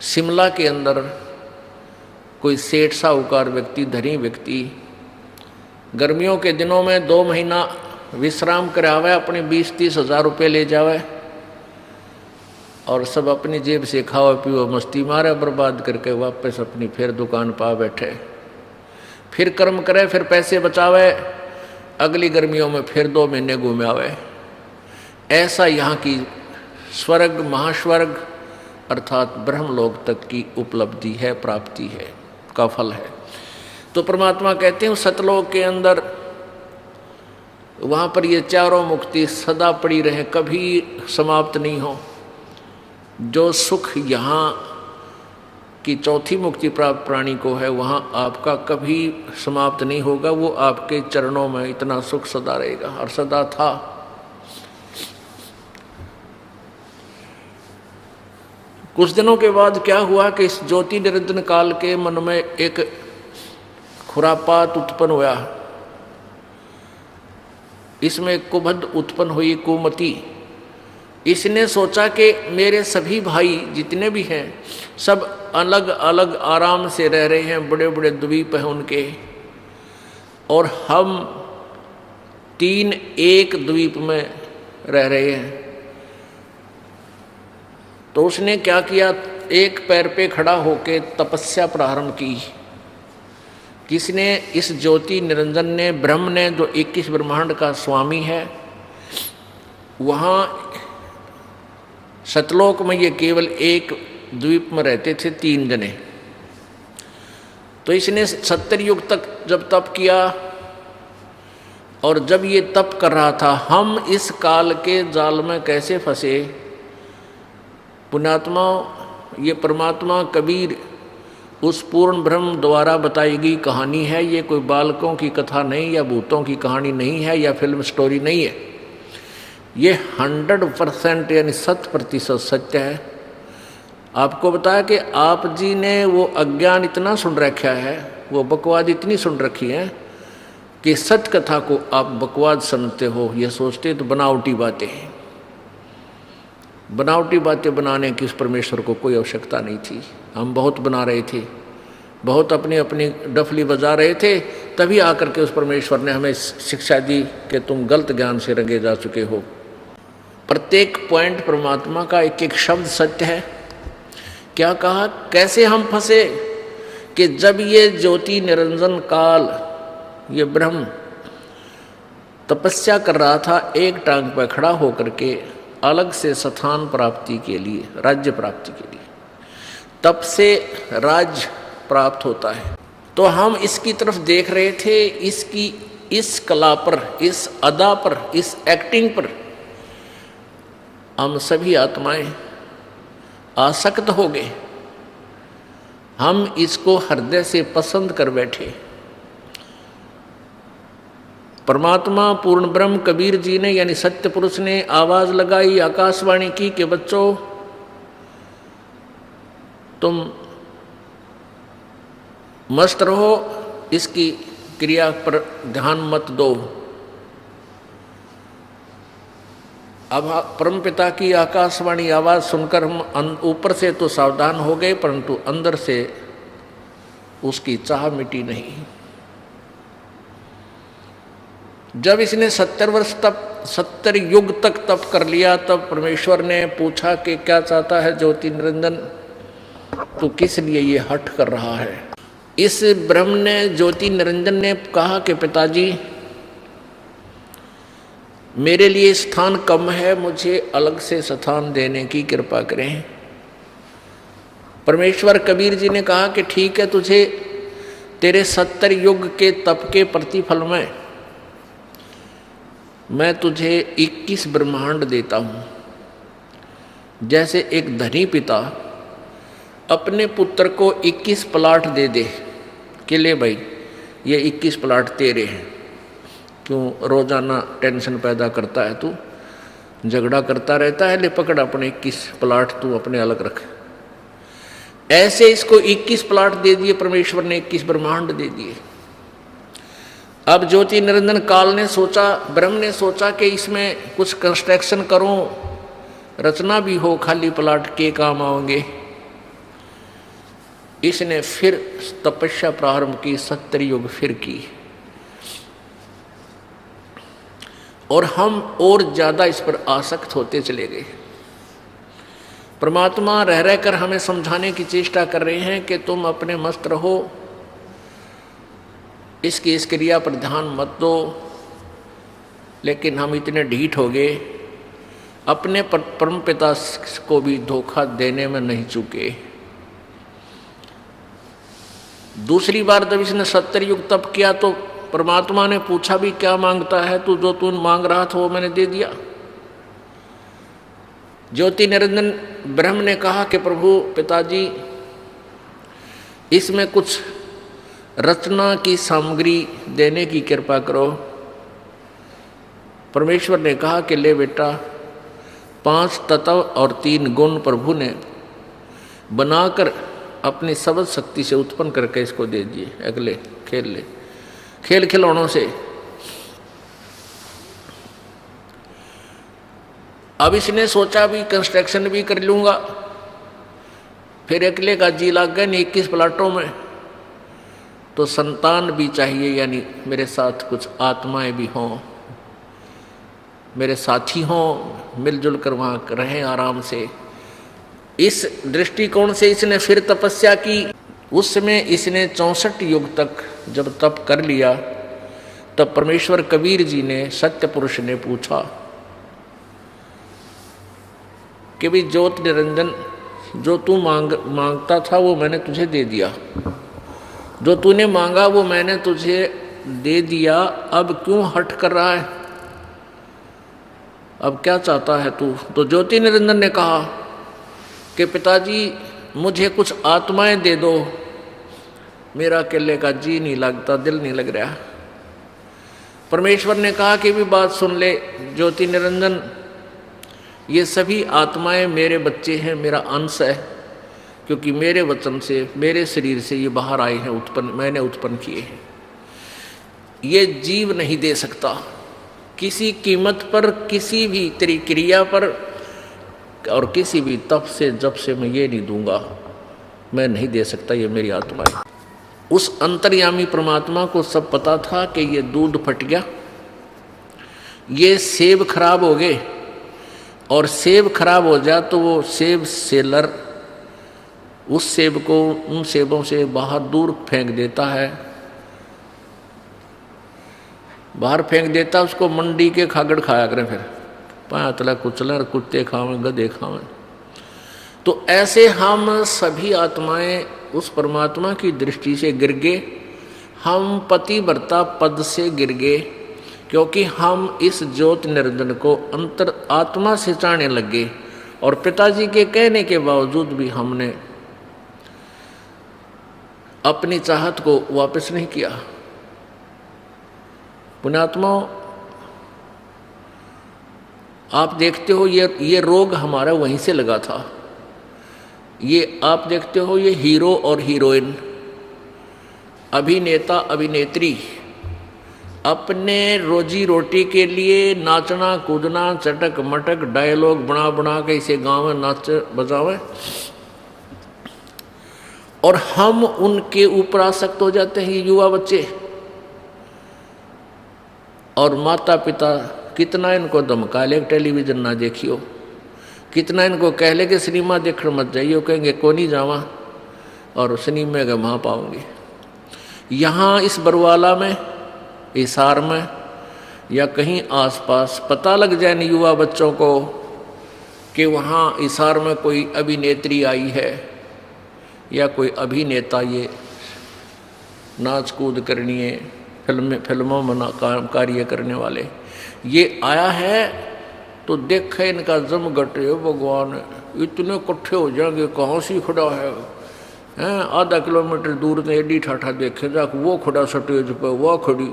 Speaker 2: शिमला के अंदर कोई सेठ साहूकार व्यक्ति, धनी व्यक्ति गर्मियों के दिनों में 2 महीना विश्राम करावे, अपने 20-30 हज़ार रुपये ले जावे और सब अपनी जेब से खाओ पियो मस्ती मारे, बर्बाद करके वापस अपनी फिर दुकान पा बैठे, फिर कर्म करे, फिर पैसे बचावे, अगली गर्मियों में फिर 2 महीने घूमे आवे। ऐसा यहाँ की स्वर्ग, महास्वर्ग अर्थात ब्रह्मलोक तक की उपलब्धि है, प्राप्ति है, का फल है। तो परमात्मा कहते हैं सतलोक के अंदर वहाँ पर ये चारों मुक्ति सदा पड़ी रहे, कभी समाप्त नहीं हो। जो सुख यहाँ की चौथी मुक्ति प्राप्त प्राणी को है, वहाँ आपका कभी समाप्त नहीं होगा, वो आपके चरणों में इतना सुख सदा रहेगा और सदा था। कुछ दिनों के बाद क्या हुआ कि इस ज्योति निरंजन काल के मन में एक खुरापात उत्पन्न हुआ। इसमें कुबध उत्पन्न हुई, कुमति। इसने सोचा कि मेरे सभी भाई जितने भी हैं सब अलग अलग आराम से रह रहे हैं, बड़े बड़े द्वीप हैं उनके, और हम 3 एक द्वीप में रह रहे हैं। तो उसने क्या किया, एक पैर पे खड़ा होकर तपस्या प्रारंभ की। किसने? इस ज्योति निरंजन ने, ब्रह्म ने, जो 21 ब्रह्मांड का स्वामी है। वहाँ सतलोक में ये केवल एक द्वीप में रहते थे 3 जने। तो इसने 70 युग तक जब तप किया, और जब ये तप कर रहा था, हम इस काल के जाल में कैसे फंसे। पुण्यात्मा, ये परमात्मा कबीर उस पूर्ण ब्रह्म द्वारा बताई गई कहानी है। ये कोई बालकों की कथा नहीं, या भूतों की कहानी नहीं है, या फिल्म स्टोरी नहीं है। ये 100% यानी 100% सत्य है। आपको बताया कि आप जी ने वो अज्ञान इतना सुन रखा है, वो बकवाद इतनी सुन रखी है कि सत्य कथा को आप बकवाद सुनते हो। ये सोचते तो बनावटी बातें हैं। बनावटी बातें बनाने की उस परमेश्वर को कोई आवश्यकता नहीं थी। हम बहुत बना रहे थे, बहुत अपनी अपनी डफली बजा रहे थे, तभी आकर के उस परमेश्वर ने हमें शिक्षा दी कि तुम गलत ज्ञान से रंगे जा चुके हो। प्रत्येक पॉइंट परमात्मा का एक एक शब्द सत्य है। क्या कहा, कैसे हम फंसे कि जब ये ज्योति निरंजन काल, ये ब्रह्म तपस्या कर रहा था, एक टांग पर खड़ा होकर के अलग से स्थान प्राप्ति के लिए, राज्य प्राप्ति के लिए, तब से राज्य प्राप्त होता है। तो हम इसकी तरफ देख रहे थे, इसकी इस कला पर, इस अदा पर, इस एक्टिंग पर हम सभी आत्माएं आसक्त हो गए। हम इसको हृदय से पसंद कर बैठे। परमात्मा पूर्ण ब्रह्म कबीर जी ने, यानी सत्य पुरुष ने आवाज लगाई, आकाशवाणी की कि बच्चों तुम मस्त रहो, इसकी क्रिया पर ध्यान मत दो। अब परमपिता की आकाशवाणी आवाज सुनकर हम ऊपर से तो सावधान हो गए, परंतु अंदर से उसकी चाह मिटी नहीं। जब इसने 70 वर्ष तक, 70 युग तक तप कर लिया, तब परमेश्वर ने पूछा कि क्या चाहता है ज्योति निरंजन, तो किस लिए ये हठ कर रहा है। इस ब्रह्म ने, ज्योति निरंजन ने कहा कि पिताजी मेरे लिए स्थान कम है, मुझे अलग से स्थान देने की कृपा करें। परमेश्वर कबीर जी ने कहा कि ठीक है, तुझे तेरे 70 युग के तप के प्रतिफल में मैं तुझे 21 ब्रह्मांड देता हूँ। जैसे एक धनी पिता अपने पुत्र को 21 प्लाट दे दे कि ले भाई ये 21 प्लाट तेरे हैं, क्यों रोजाना टेंशन पैदा करता है, तू झगड़ा करता रहता है, ले पकड़ अपने 21 प्लाट तू अपने अलग रख। ऐसे इसको 21 प्लाट दे दिए परमेश्वर ने, 21 ब्रह्मांड दे दिए। अब ज्योति निरंजन काल ने सोचा, ब्रह्म ने सोचा कि इसमें कुछ कंस्ट्रक्शन करूं, रचना भी हो, खाली प्लाट के काम आओगे। इसने फिर तपस्या प्रारंभ की, 70 युग फिर की, और हम और ज्यादा इस पर आसक्त होते चले गए। परमात्मा रह रहकर हमें समझाने की चेष्टा कर रहे हैं कि तुम अपने मस्त रहो, इसकी इस क्रिया पर ध्यान मत दो। लेकिन हम इतने ढीठ हो गए, अपने परमपिता को भी धोखा देने में नहीं चूके। दूसरी बार जब इसने 70 युग तप किया तो परमात्मा ने पूछा भी क्या मांगता है तू, जो तू मांग रहा था वो मैंने दे दिया। ज्योति निरंजन ब्रह्म ने कहा कि प्रभु पिताजी इसमें कुछ रचना की सामग्री देने की कृपा करो। परमेश्वर ने कहा कि ले बेटा, 5 तत्व और 3 गुण प्रभु ने बनाकर अपनी सबद शक्ति से उत्पन्न करके इसको दे दिए। अगले खेल ले, खेल खिलौनों से अब इसने सोचा भी कंस्ट्रक्शन भी कर लूँगा, फिर अकेले का जी लग गया 21 प्लाटों में, तो संतान भी चाहिए, यानी मेरे साथ कुछ आत्माएं भी हों, मेरे साथी हों, मिलजुल कर वहाँ रहें आराम से। इस दृष्टिकोण से इसने फिर तपस्या की। उस समय इसने 64 युग तक जब तप कर लिया, तब परमेश्वर कबीर जी ने, सत्य पुरुष ने पूछा कि भी ज्योत निरंजन, जो तू मांगता था वो मैंने तुझे दे दिया, जो तूने मांगा वो मैंने तुझे दे दिया, अब क्यों हट कर रहा है, अब क्या चाहता है तू? तो ज्योति निरंजन ने कहा कि पिताजी मुझे कुछ आत्माएं दे दो, मेरा अकेले का जी नहीं लगता, दिल नहीं लग रहा। परमेश्वर ने कहा कि भी बात सुन ले ज्योति निरंजन, ये सभी आत्माएं मेरे बच्चे हैं, मेरा अंश है, क्योंकि मेरे वचन से, मेरे शरीर से ये बाहर आए हैं, मैंने उत्पन्न किए हैं। ये जीव नहीं दे सकता किसी कीमत पर, किसी भी तेरी क्रिया पर और किसी भी तप से जब से मैं ये नहीं दूंगा, मैं नहीं दे सकता, ये मेरी आत्मा है। उस अंतर्यामी परमात्मा को सब पता था कि ये दूध फट गया, ये सेब खराब हो गए, और सेब खराब हो जाए तो वो सेब सेलर उस सेब को उन सेबों से बाहर दूर फेंक देता है, बाहर फेंक देता, उसको मंडी के खागड़ खाया करें, फिर पातला कुचला, कुत्ते खावें, गधे खावें। तो ऐसे हम सभी आत्माएं उस परमात्मा की दृष्टि से गिर गए, हम पतिव्रता पद से गिर गए, क्योंकि हम इस ज्योति निरंजन को अंतर आत्मा से चाहने लगे, और पिताजी के कहने के बावजूद भी हमने अपनी चाहत को वापस नहीं किया। पुण्यात्माओं, आप देखते हो ये रोग हमारा वहीं से लगा था। ये आप देखते हो, ये हीरो और हीरोइन, अभिनेता अभिनेत्री अपने रोजी रोटी के लिए नाचना कूदना, चटक मटक डायलॉग बना बना के इसे गाँव में नाच बजावे, और हम उनके ऊपर आसक्त हो जाते हैं, युवा बच्चे। और माता पिता कितना इनको धमका ले, टेलीविजन ना देखियो, कितना इनको कह ले कि सिनेमा देखने मत जाइए, कहेंगे को नहीं जावा, और सिनेमा का वहाँ पाऊंगे। यहाँ इस बरवाला में, हिसार में या कहीं आसपास पता लग जाए नहीं युवा बच्चों को कि वहाँ हिसार में कोई अभिनेत्री आई है या कोई अभिनेता, ये नाच कूद करनी है, फिल्मों में कार्य करने वाले ये आया है, तो देखे इनका जम घटे, भगवान इतने इकट्ठे हो जाएंगे, कहाँ से खड़ा है, आधा किलोमीटर दूर ने एडी ठाठा देखे जाके वो खड़ा स्टेज पे, वो खड़ी,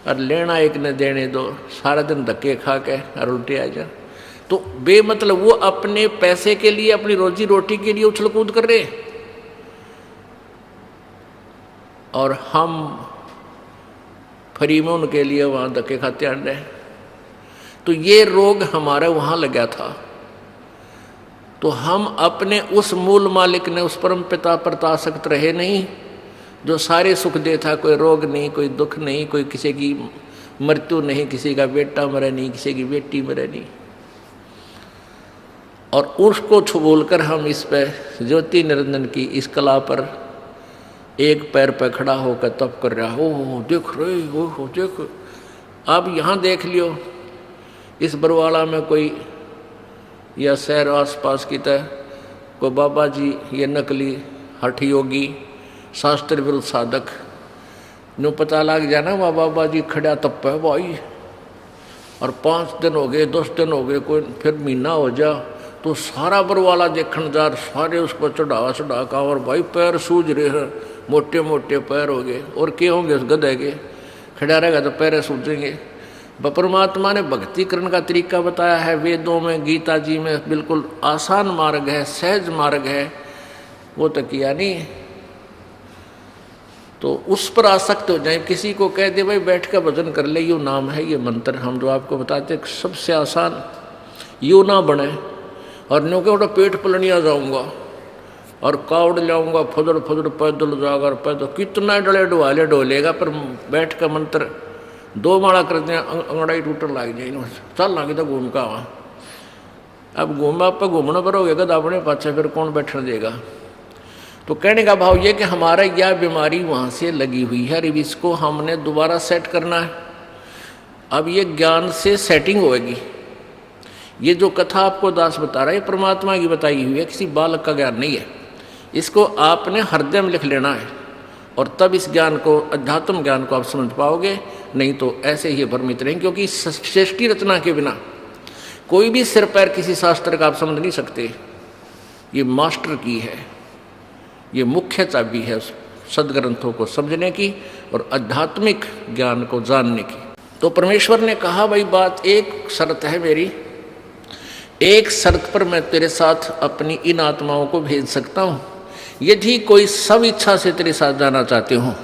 Speaker 2: और लेना एक ने देने दो, सारा दिन धक्के खा के और उल्टे आ जा। तो बेमतलब वो अपने पैसे के लिए, अपनी रोजी रोटी के लिए उछल कूद कर रहे, और हम फ्री में उनके लिए वहाँ धक्के खाते आ रहे। तो ये रोग हमारा वहाँ लगा था। तो हम अपने उस मूल मालिक ने, उस परम पिता पर आसक्त रहे नहीं, जो सारे सुख देता, कोई रोग नहीं, कोई दुख नहीं, कोई किसी की मृत्यु नहीं, किसी का बेटा मरे नहीं, किसी की बेटी मरे नहीं, और उसको छुबोल कर हम इस पर ज्योति निरंजन की इस कला पर एक पैर पर खड़ा होकर तप कर रहा। ओह देख रहे हो, देख, आप यहाँ देख लियो, इस बरवाला में कोई या शहर आसपास की तरह को बाबा जी, ये नकली हठ योगी, शास्त्र विरुद्ध साधक, नो पता लग जाना वह बाबा जी खड़ा तप है भाई, और 5 दिन हो गए, 10 दिन हो गए, कोई फिर महीना हो जा, तो सारा बरवाला देखने जा, सारे उस पर चढ़ा का, और भाई पैर सूझ रहे हैं, मोटे मोटे पैर हो गए, और क्या होंगे उस गधे के, खड़ा रहेगा तो पैर सूझेंगे। परमात्मा ने भक्ति करने का तरीका बताया है वेदों में, गीता जी में, बिल्कुल आसान मार्ग है, सहज मार्ग है, वो तो किया नहीं। तो उस पर आसक्त हो जाए, किसी को कह दे भाई बैठ कर भजन कर ले, ये नाम है, ये मंत्र हम जो आपको बताते, सबसे आसान यूँ ना बने और न्यू के पेट पलनिया जाऊंगा और कावड़ लाऊंगा, फुदड़ फुदड़ पैदल जाकर पैदल कितना डले डुआले डोलेगा, पर बैठ का मंत्र 2 माला कर दिया अंगड़ाई टूटने लग जाए, चल लगे तो घूम का वहाँ। अब घूमा आप घूमना पर होगा तो अपने पाछे फिर कौन बैठने देगा। तो कहने का भाव ये कि हमारा यह बीमारी वहाँ से लगी हुई है, अब इसको हमने दोबारा सेट करना है। अब ये ज्ञान से सेटिंग होगी। ये जो कथा आपको दास बता रहा है परमात्मा की बताई हुई है, किसी बालक का ज्ञान नहीं है। इसको आपने हृदय में लिख लेना है और तब इस ज्ञान को, अध्यात्म ज्ञान को आप समझ पाओगे, नहीं तो ऐसे ही भ्रमित रहेंगे। क्योंकि सृष्टि रचना के बिना कोई भी सिर पैर किसी शास्त्र का आप समझ नहीं सकते। ये मास्टर की है, ये मुख्य चाबी है सदग्रंथों को समझने की और आध्यात्मिक ज्ञान को जानने की। तो परमेश्वर ने कहा भाई बात एक शर्त है मेरी, एक शर्त पर मैं तेरे साथ अपनी इन आत्माओं को भेज सकता हूँ, यदि कोई सब इच्छा से तेरे साथ जाना चाहते हो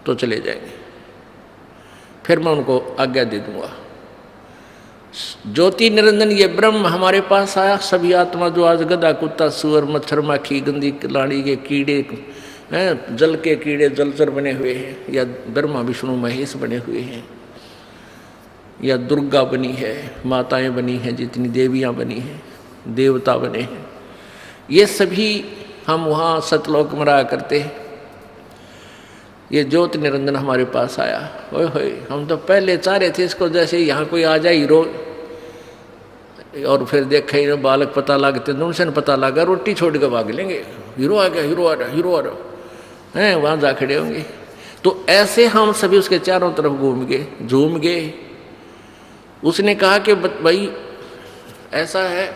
Speaker 2: तो चले जाएंगे, फिर मैं उनको आज्ञा दे दूंगा। ज्योति निरंजन ये ब्रह्म हमारे पास आया, सभी आत्मा जो आज गधा कुत्ता सुअर मच्छर माखी गंदी लाड़ी के कीड़े हैं, जल के कीड़े जलचर बने हुए हैं, या ब्रह्मा विष्णु महेश बने हुए हैं, या दुर्गा बनी है, माताएं बनी हैं, जितनी देवियां बनी हैं, देवता बने हैं, ये सभी हम वहाँ सतलोक में रहा करते हैं। ये ज्योति निरंजन हमारे पास आया, ओए होए हम तो पहले चाह रहे थे इसको जैसे यहाँ कोई आ जाए हीरो, और फिर देखे ही बालक पता लगते तो उनसे पता लगा रोटी छोड़ के भाग लेंगे, हीरो आ गया, हीरो आ रहा, हीरो आ रहा है, वहाँ जा खड़े होंगे। तो ऐसे हम सभी उसके चारों तरफ घूम गए, झूम गए। उसने कहा कि भाई ऐसा है,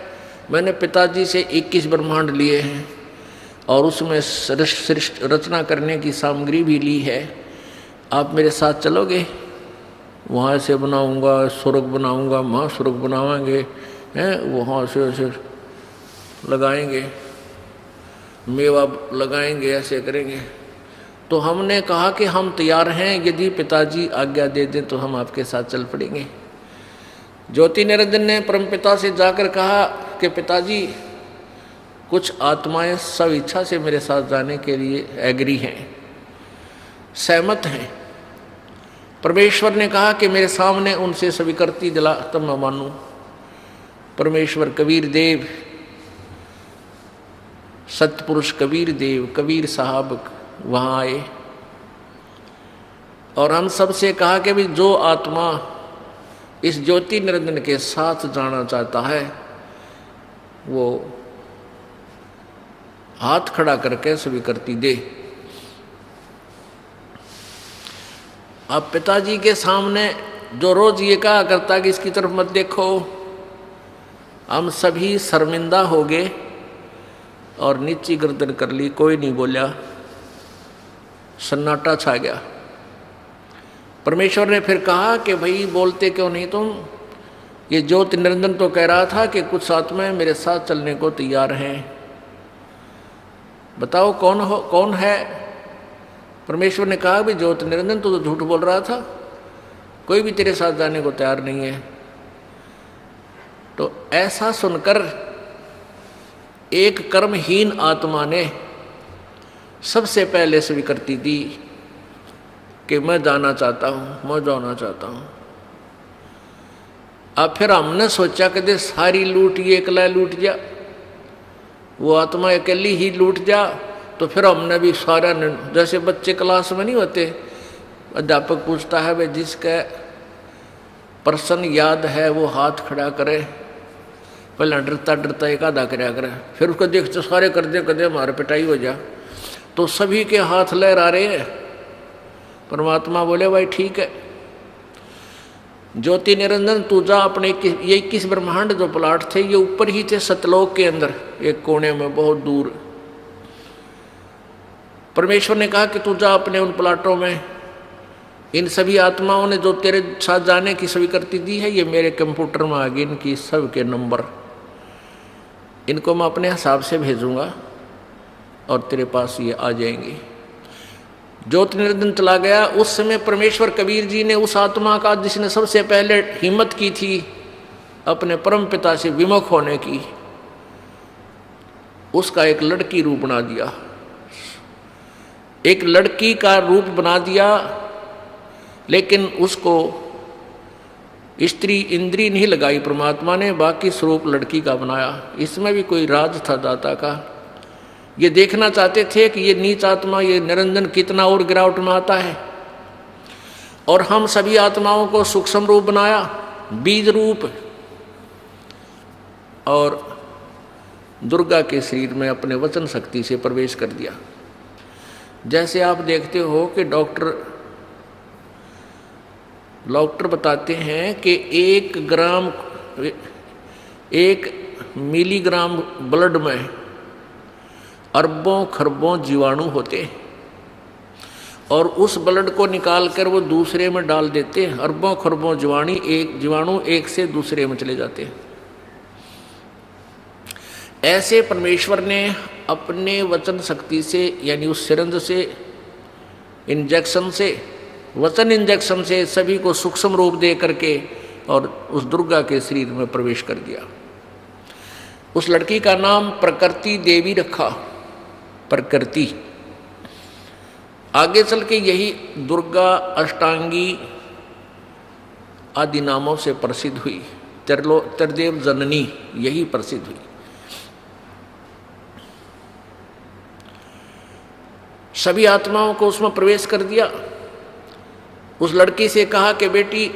Speaker 2: मैंने पिताजी से 21 ब्रह्मांड लिए हैं और उसमें रचना करने की सामग्री भी ली है, आप मेरे साथ चलोगे? वहाँ से बनाऊंगा, स्वर्ग बनाऊंगा, महास्वर्ग बनावाएंगे, हैं वहाँ से ऐसे लगाएंगे, मेवा लगाएंगे, ऐसे करेंगे। तो हमने कहा कि हम तैयार हैं, यदि पिताजी आज्ञा दे दें तो हम आपके साथ चल पड़ेंगे। ज्योति निरंजन ने परमपिता से जाकर कहा कि पिताजी कुछ आत्माएं सब इच्छा से मेरे साथ जाने के लिए एग्री हैं, सहमत हैं। परमेश्वर ने कहा कि मेरे सामने उनसे स्वीकृति दिला तब मैं मानूं। परमेश्वर कबीर देव, सतपुरुष कबीर देव, कबीर साहब वहाँ आए और हम सबसे कहा कि भी जो आत्मा इस ज्योति निरंजन के साथ जाना चाहता है वो हाथ खड़ा करके स्वीकृति दे। अब पिताजी के सामने जो रोज ये कहा करता कि इसकी तरफ मत देखो, हम सभी शर्मिंदा हो गए और नीची गर्दन कर ली, कोई नहीं बोला, सन्नाटा छा गया। परमेश्वर ने फिर कहा कि भाई बोलते क्यों नहीं तुम? ये ज्योति निरंजन तो कह रहा था कि कुछ आत्माएं मेरे साथ चलने को तैयार हैं, बताओ कौन है? परमेश्वर ने कहा भी ज्योति निरंजन तो झूठ बोल रहा था, कोई भी तेरे साथ जाने को तैयार नहीं है। तो ऐसा सुनकर एक कर्महीन आत्मा ने सबसे पहले स्वीकृति दी कि मैं जाना चाहता हूँ, मैं जाना चाहता हूँ। अब फिर हमने सोचा कि सारी लूट ये अकेला लूट जा, वो आत्मा अकेली ही लूट जा, तो फिर हमने भी सारा, जैसे बच्चे क्लास में नहीं होते, अध्यापक पूछता है भाई जिसका प्रश्न याद है वो हाथ खड़ा करे, पहले डरता डरता एक आधा कराया करे, फिर उसको देखते सारे कर दे कदे हमारे पिटाई हो जा। तो सभी के हाथ लहरा रहे हैं। परमात्मा बोले भाई ठीक है, ज्योति निरंजन तू जा अपने ये 21 ब्रह्मांड जो प्लाट थे ये ऊपर ही थे सतलोक के अंदर एक कोने में बहुत दूर। परमेश्वर ने कहा कि तू जा अपने उन प्लाटों में, इन सभी आत्माओं ने जो तेरे साथ जाने की स्वीकृति दी है ये मेरे कंप्यूटर में आ गई, इनकी सब के नंबर, इनको मैं अपने हिसाब से भेजूंगा और तेरे पास ये आ जाएंगे। ज्योति निरंजन चला गया। उस समय परमेश्वर कबीर जी ने उस आत्मा का जिसने सबसे पहले हिम्मत की थी अपने परम पिता से विमुख होने की, उसका एक लड़की रूप बना दिया, एक लड़की का रूप बना दिया, लेकिन उसको स्त्री इंद्री नहीं लगाई परमात्मा ने, बाकी स्वरूप लड़की का बनाया। इसमें भी कोई राज था दाता का। ये देखना चाहते थे कि ये नीच आत्मा, ये निरंजन कितना और गिरावट में आता है, और हम सभी आत्माओं को सूक्ष्म रूप बनाया, बीज रूप, और दुर्गा के शरीर में अपने वचन शक्ति से प्रवेश कर दिया। जैसे आप देखते हो कि डॉक्टर बताते हैं कि 1 मिलीग्राम ब्लड में अरबों खरबों जीवाणु होते हैं, और उस ब्लड को निकाल कर वो दूसरे में डाल देते हैं। अरबों खरबों जीवाणु एक से दूसरे में चले जाते हैं। ऐसे परमेश्वर ने अपने वचन शक्ति से, यानी उस सिरंज से, इंजेक्शन से, वचन इंजेक्शन से सभी को सूक्ष्म रूप दे करके और उस दुर्गा के शरीर में प्रवेश कर दिया। उस लड़की का नाम प्रकृति देवी रखा, प्रकृति। आगे चल के यही दुर्गा अष्टांगी आदि नामों से प्रसिद्ध हुई। त्रिदेव जननी यही प्रसिद्ध हुई। सभी आत्माओं को उसमें प्रवेश कर दिया। उस लड़की से कहा कि बेटी,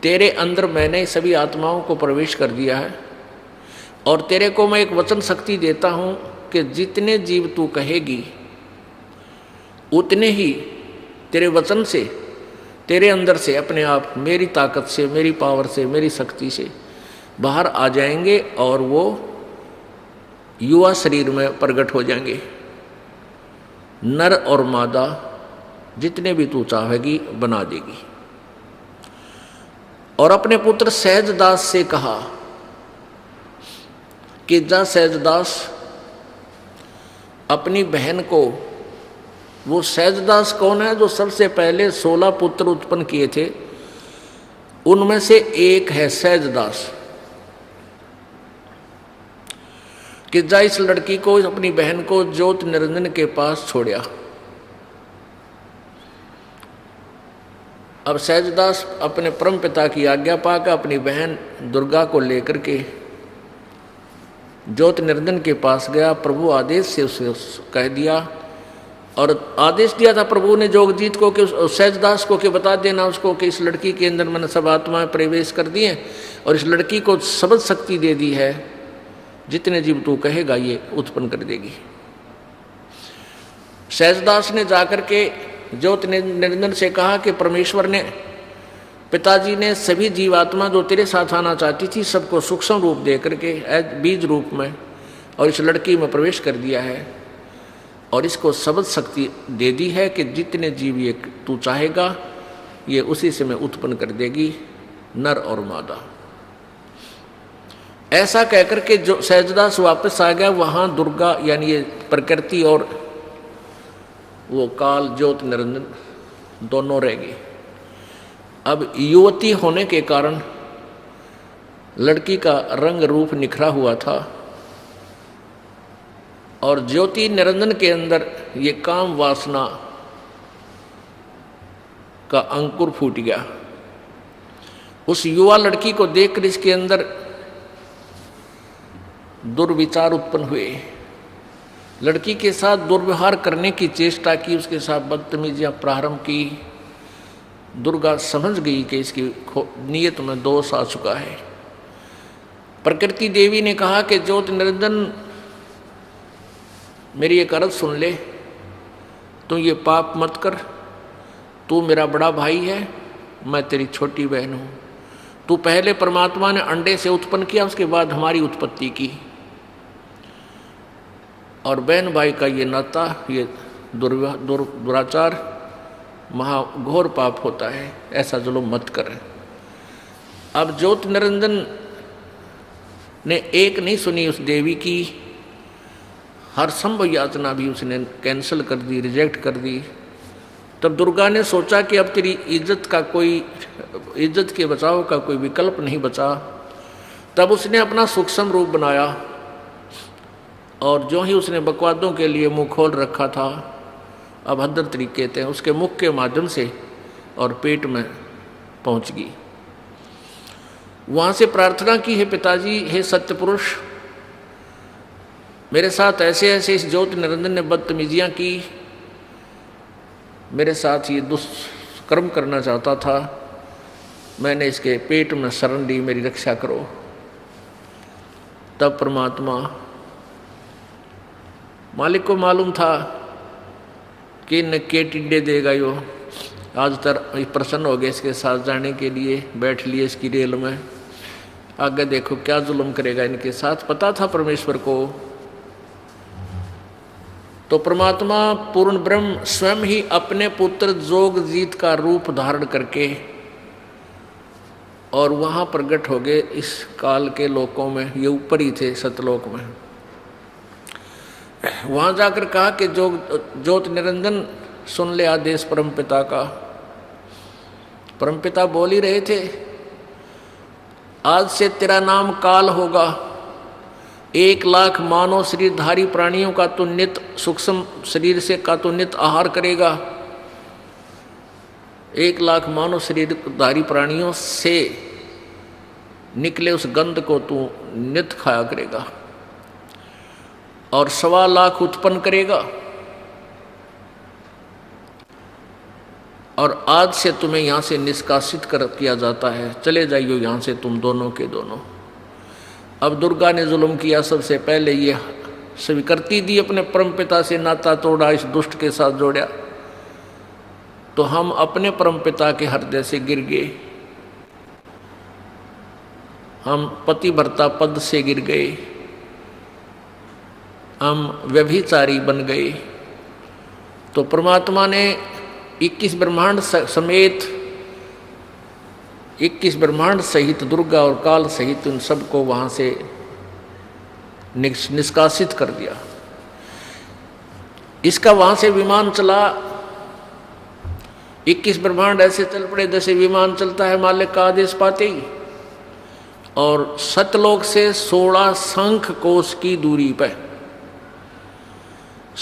Speaker 2: तेरे अंदर मैंने सभी आत्माओं को प्रवेश कर दिया है, और तेरे को मैं एक वचन शक्ति देता हूं कि जितने जीव तू कहेगी उतने ही तेरे वचन से, तेरे अंदर से अपने आप मेरी ताकत से, मेरी पावर से, मेरी शक्ति से बाहर आ जाएंगे, और वो युवा शरीर में प्रकट हो जाएंगे। नर और मादा जितने भी तू चाहेगी बना देगी। और अपने पुत्र सहजदास से कहा कि जा सहजदास, अपनी बहन को, वो सहजदास कौन है? जो सबसे पहले 16 पुत्र उत्पन्न किए थे, उनमें से एक है सहजदास, कि जा इस लड़की को, अपनी बहन को ज्योत निरंजन के पास छोड़या। अब सहजदास अपने परम पिता की आज्ञा पाकर अपनी बहन दुर्गा को लेकर के ज्योत निरंजन के पास गया। प्रभु आदेश से उसे कह दिया, और आदेश दिया था प्रभु ने जोगजीत को कि सहजदास को कि बता देना उसको कि इस लड़की के अंदर मैंने सब आत्माएं प्रवेश कर दी हैं, और इस लड़की को शब्द शक्ति दे दी है, जितने जीव तू कहेगा ये उत्पन्न कर देगी। सहजदास ने जाकर के ज्योत निरंजन से कहा कि परमेश्वर ने, पिताजी ने सभी जीवात्मा जो तेरे साथ आना चाहती थी सबको सूक्ष्म रूप दे करके बीज रूप में और इस लड़की में प्रवेश कर दिया है, और इसको शब्द शक्ति दे दी है कि जितने जीव ये तू चाहेगा ये उसी से मैं उत्पन्न कर देगी, नर और मादा। ऐसा कहकर के जो सहजदास वापस आ गया, वहां दुर्गा यानी ये प्रकृति और वो काल ज्योत निरंजन दोनों रह गए। अब युवती होने के कारण लड़की का रंग रूप निखरा हुआ था, और ज्योति निरंजन के अंदर ये काम वासना का अंकुर फूट गया। उस युवा लड़की को देखकर इसके अंदर दुर्विचार उत्पन्न हुए, लड़की के साथ दुर्व्यवहार करने की चेष्टा की, उसके साथ बदतमीजियां प्रारंभ की। दुर्गा समझ गई कि इसकी नियत में दोष आ चुका है। प्रकृति देवी ने कहा कि ज्योत निरंजन, मेरी एक अर्ज सुन ले, तू ये पाप मत कर, तू मेरा बड़ा भाई है, मैं तेरी छोटी बहन हूँ। तू पहले परमात्मा ने अंडे से उत्पन्न किया, उसके बाद हमारी उत्पत्ति की, और बहन भाई का ये नाता, ये दुराचार महाघोर पाप होता है, ऐसा जुल्म मत कर। अब ज्योत निरंजन ने एक नहीं सुनी उस देवी की, हर संभव याचना भी उसने कैंसिल कर दी, रिजेक्ट कर दी, तब दुर्गा ने सोचा कि अब तेरी इज्जत के बचाव का कोई विकल्प नहीं बचा। तब उसने अपना सूक्ष्म रूप बनाया और जो ही उसने बकवादों के लिए मुंह खोल रखा था, अभद्र तरीके थे, उसके मुख के माध्यम से और पेट में पहुंच गई। वहां से प्रार्थना की, हे पिताजी, हे सत्य पुरुष, मेरे साथ ऐसे ऐसे इस ज्योति निरंजन ने बदतमीजियां की, मेरे साथ ये दुष्कर्म करना चाहता था, मैंने इसके पेट में शरण ली, मेरी रक्षा करो। तब परमात्मा मालिक को मालूम था कि इन के टिड्डे देगा यो, आज तक प्रसन्न हो गए इसके साथ जाने के लिए, बैठ लिए इसकी रेल में, आगे देखो क्या जुल्म करेगा इनके साथ, पता था परमेश्वर को। तो परमात्मा पूर्ण ब्रह्म स्वयं ही अपने पुत्र जोगजीत का रूप धारण करके और वहां प्रकट हो गए इस काल के लोकों में, ये ऊपर ही थे सतलोक में। वहां जाकर कहा कि जो ज्योति निरंजन सुन ले आदेश परमपिता का। परमपिता बोल ही रहे थे, आज से तेरा नाम काल होगा, 1,00,000 मानव शरीरधारी प्राणियों का तो नित्य सूक्ष्म शरीर से का तो नित्य आहार करेगा, 1,00,000 मानव शरीरधारी प्राणियों से निकले उस गंध को तू नित्य खाया करेगा और 1,25,000 उत्पन्न करेगा। और आज से तुम्हें यहाँ से निष्कासित किया जाता है, चले जाइयो यहाँ से तुम दोनों के दोनों। अब दुर्गा ने जुल्म किया, सबसे पहले ये स्वीकृति दी, अपने परमपिता से नाता तोड़ा, इस दुष्ट के साथ जोड़ा, तो हम अपने परमपिता के हृदय से गिर गए, हम पतिव्रता पद से गिर गए, हम व्यभिचारी बन गए। तो परमात्मा ने 21 ब्रह्मांड समेत 21 ब्रह्मांड सहित दुर्गा और काल सहित उन सबको वहां से निष्कासित कर दिया। इसका वहां से विमान चला, 21 ब्रह्मांड ऐसे चल पड़े जैसे विमान चलता है मालिक का आदेश पाते ही, और सतलोक से 16 शंख कोश की दूरी पर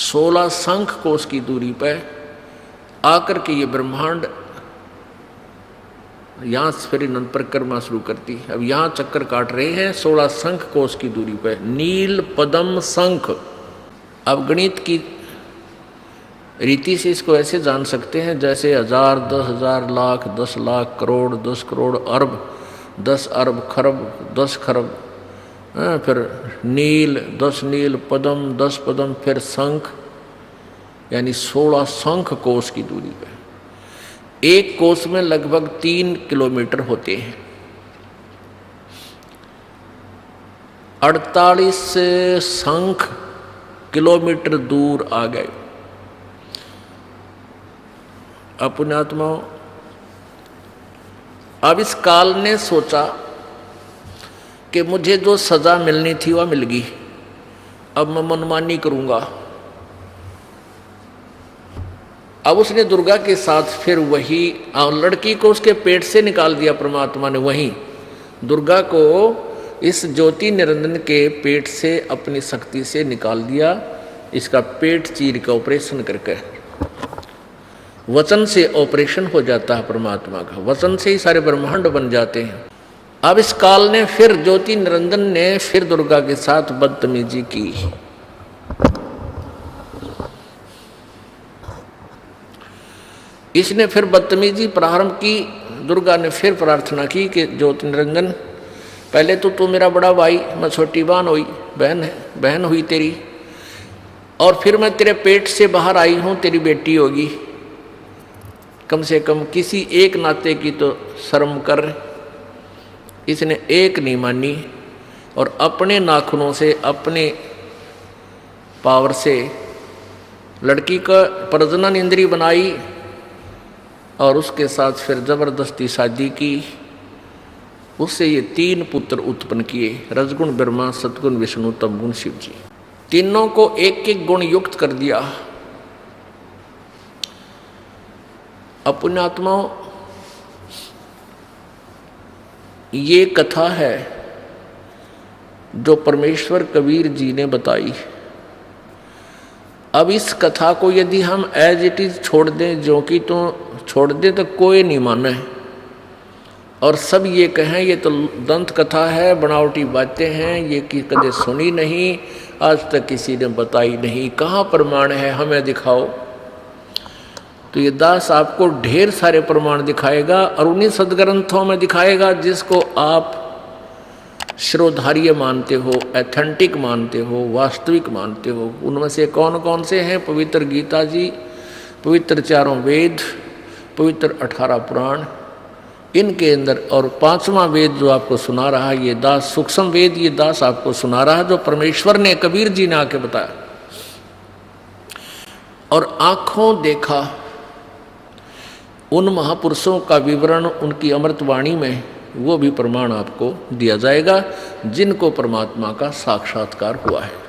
Speaker 2: 16 शंख कोश की दूरी पर आकर के ये ब्रह्मांड यहाँ फिर अनंत परिक्रमा शुरू करती। अब यहाँ चक्कर काट रहे हैं 16 शंख कोश की दूरी पर, नील पद्म शंख। अब गणित की रीति से इसको ऐसे जान सकते हैं जैसे 1000, 10,000, लाख, 10 लाख, करोड़, 10 करोड़, अरब, 10 अरब, खरब, 10 खरब, फिर नील, 10 नील, पद्म, 10 पद्म, फिर शंख, यानी 16 शंख कोश की दूरी पर। एक कोस में लगभग 3 किलोमीटर होते हैं। 48 शंख किलोमीटर दूर आ गए। पुण्यात्माओं, अब इस काल ने सोचा कि मुझे जो सजा मिलनी थी वह मिल गई, अब मैं मनमानी करूंगा। अब उसने दुर्गा के साथ फिर वही लड़की को उसके पेट से निकाल दिया परमात्मा ने, वहीं दुर्गा को इस ज्योति निरंजन के पेट से अपनी शक्ति से निकाल दिया। इसका पेट चीर का ऑपरेशन करके, वचन से ऑपरेशन हो जाता है परमात्मा का, वचन से ही सारे ब्रह्मांड बन जाते हैं। अब इस काल ने फिर ज्योति निरंजन ने फिर दुर्गा के साथ बदतमीजी की। इसने फिर बदतमीजी प्रारंभ की। दुर्गा ने फिर प्रार्थना की कि ज्योति निरंजन, पहले तो तू मेरा बड़ा भाई, मैं छोटी बहन हुई तेरी, और फिर मैं तेरे पेट से बाहर आई हूँ, तेरी बेटी होगी, कम से कम किसी एक नाते की तो शर्म कर। इसने एक नहीं मानी और अपने नाखूनों से, अपने पावर से लड़की का प्रजनन इंद्री बनाई और उसके साथ फिर जबरदस्ती शादी की। उससे ये 3 पुत्र उत्पन्न किए, रजगुण ब्रह्मा, सतगुण विष्णु, तमगुण शिव जी। तीनों को एक एक गुण युक्त कर दिया। पुण्यात्माओं, ये कथा है जो परमेश्वर कबीर जी ने बताई। अब इस कथा को यदि हम एज इट इज छोड़ दें, जो कि तो छोड़ दें, तो कोई नहीं माने और सब ये कहें ये तो दंत कथा है, बनावटी बातें हैं, ये कि कदे सुनी नहीं, आज तक किसी ने बताई नहीं, कहाँ प्रमाण है, हमें दिखाओ। तो ये दास आपको ढेर सारे प्रमाण दिखाएगा और उन्हीं सदग्रंथों में दिखाएगा जिसको आप श्रोधार्य मानते हो, एथेंटिक मानते हो, वास्तविक मानते हो। उनमें से कौन कौन से हैं? पवित्र गीता जी, पवित्र चारों वेद, पवित्र 18 पुराण, इनके अंदर, और 5वां वेद जो आपको सुना रहा ये दास, सूक्ष्म वेद ये दास आपको सुना रहा जो परमेश्वर ने, कबीर जी ने आके बताया। और आंखों देखा उन महापुरुषों का विवरण उनकी अमृतवाणी में, वो भी प्रमाण आपको दिया जाएगा जिनको परमात्मा का साक्षात्कार हुआ है।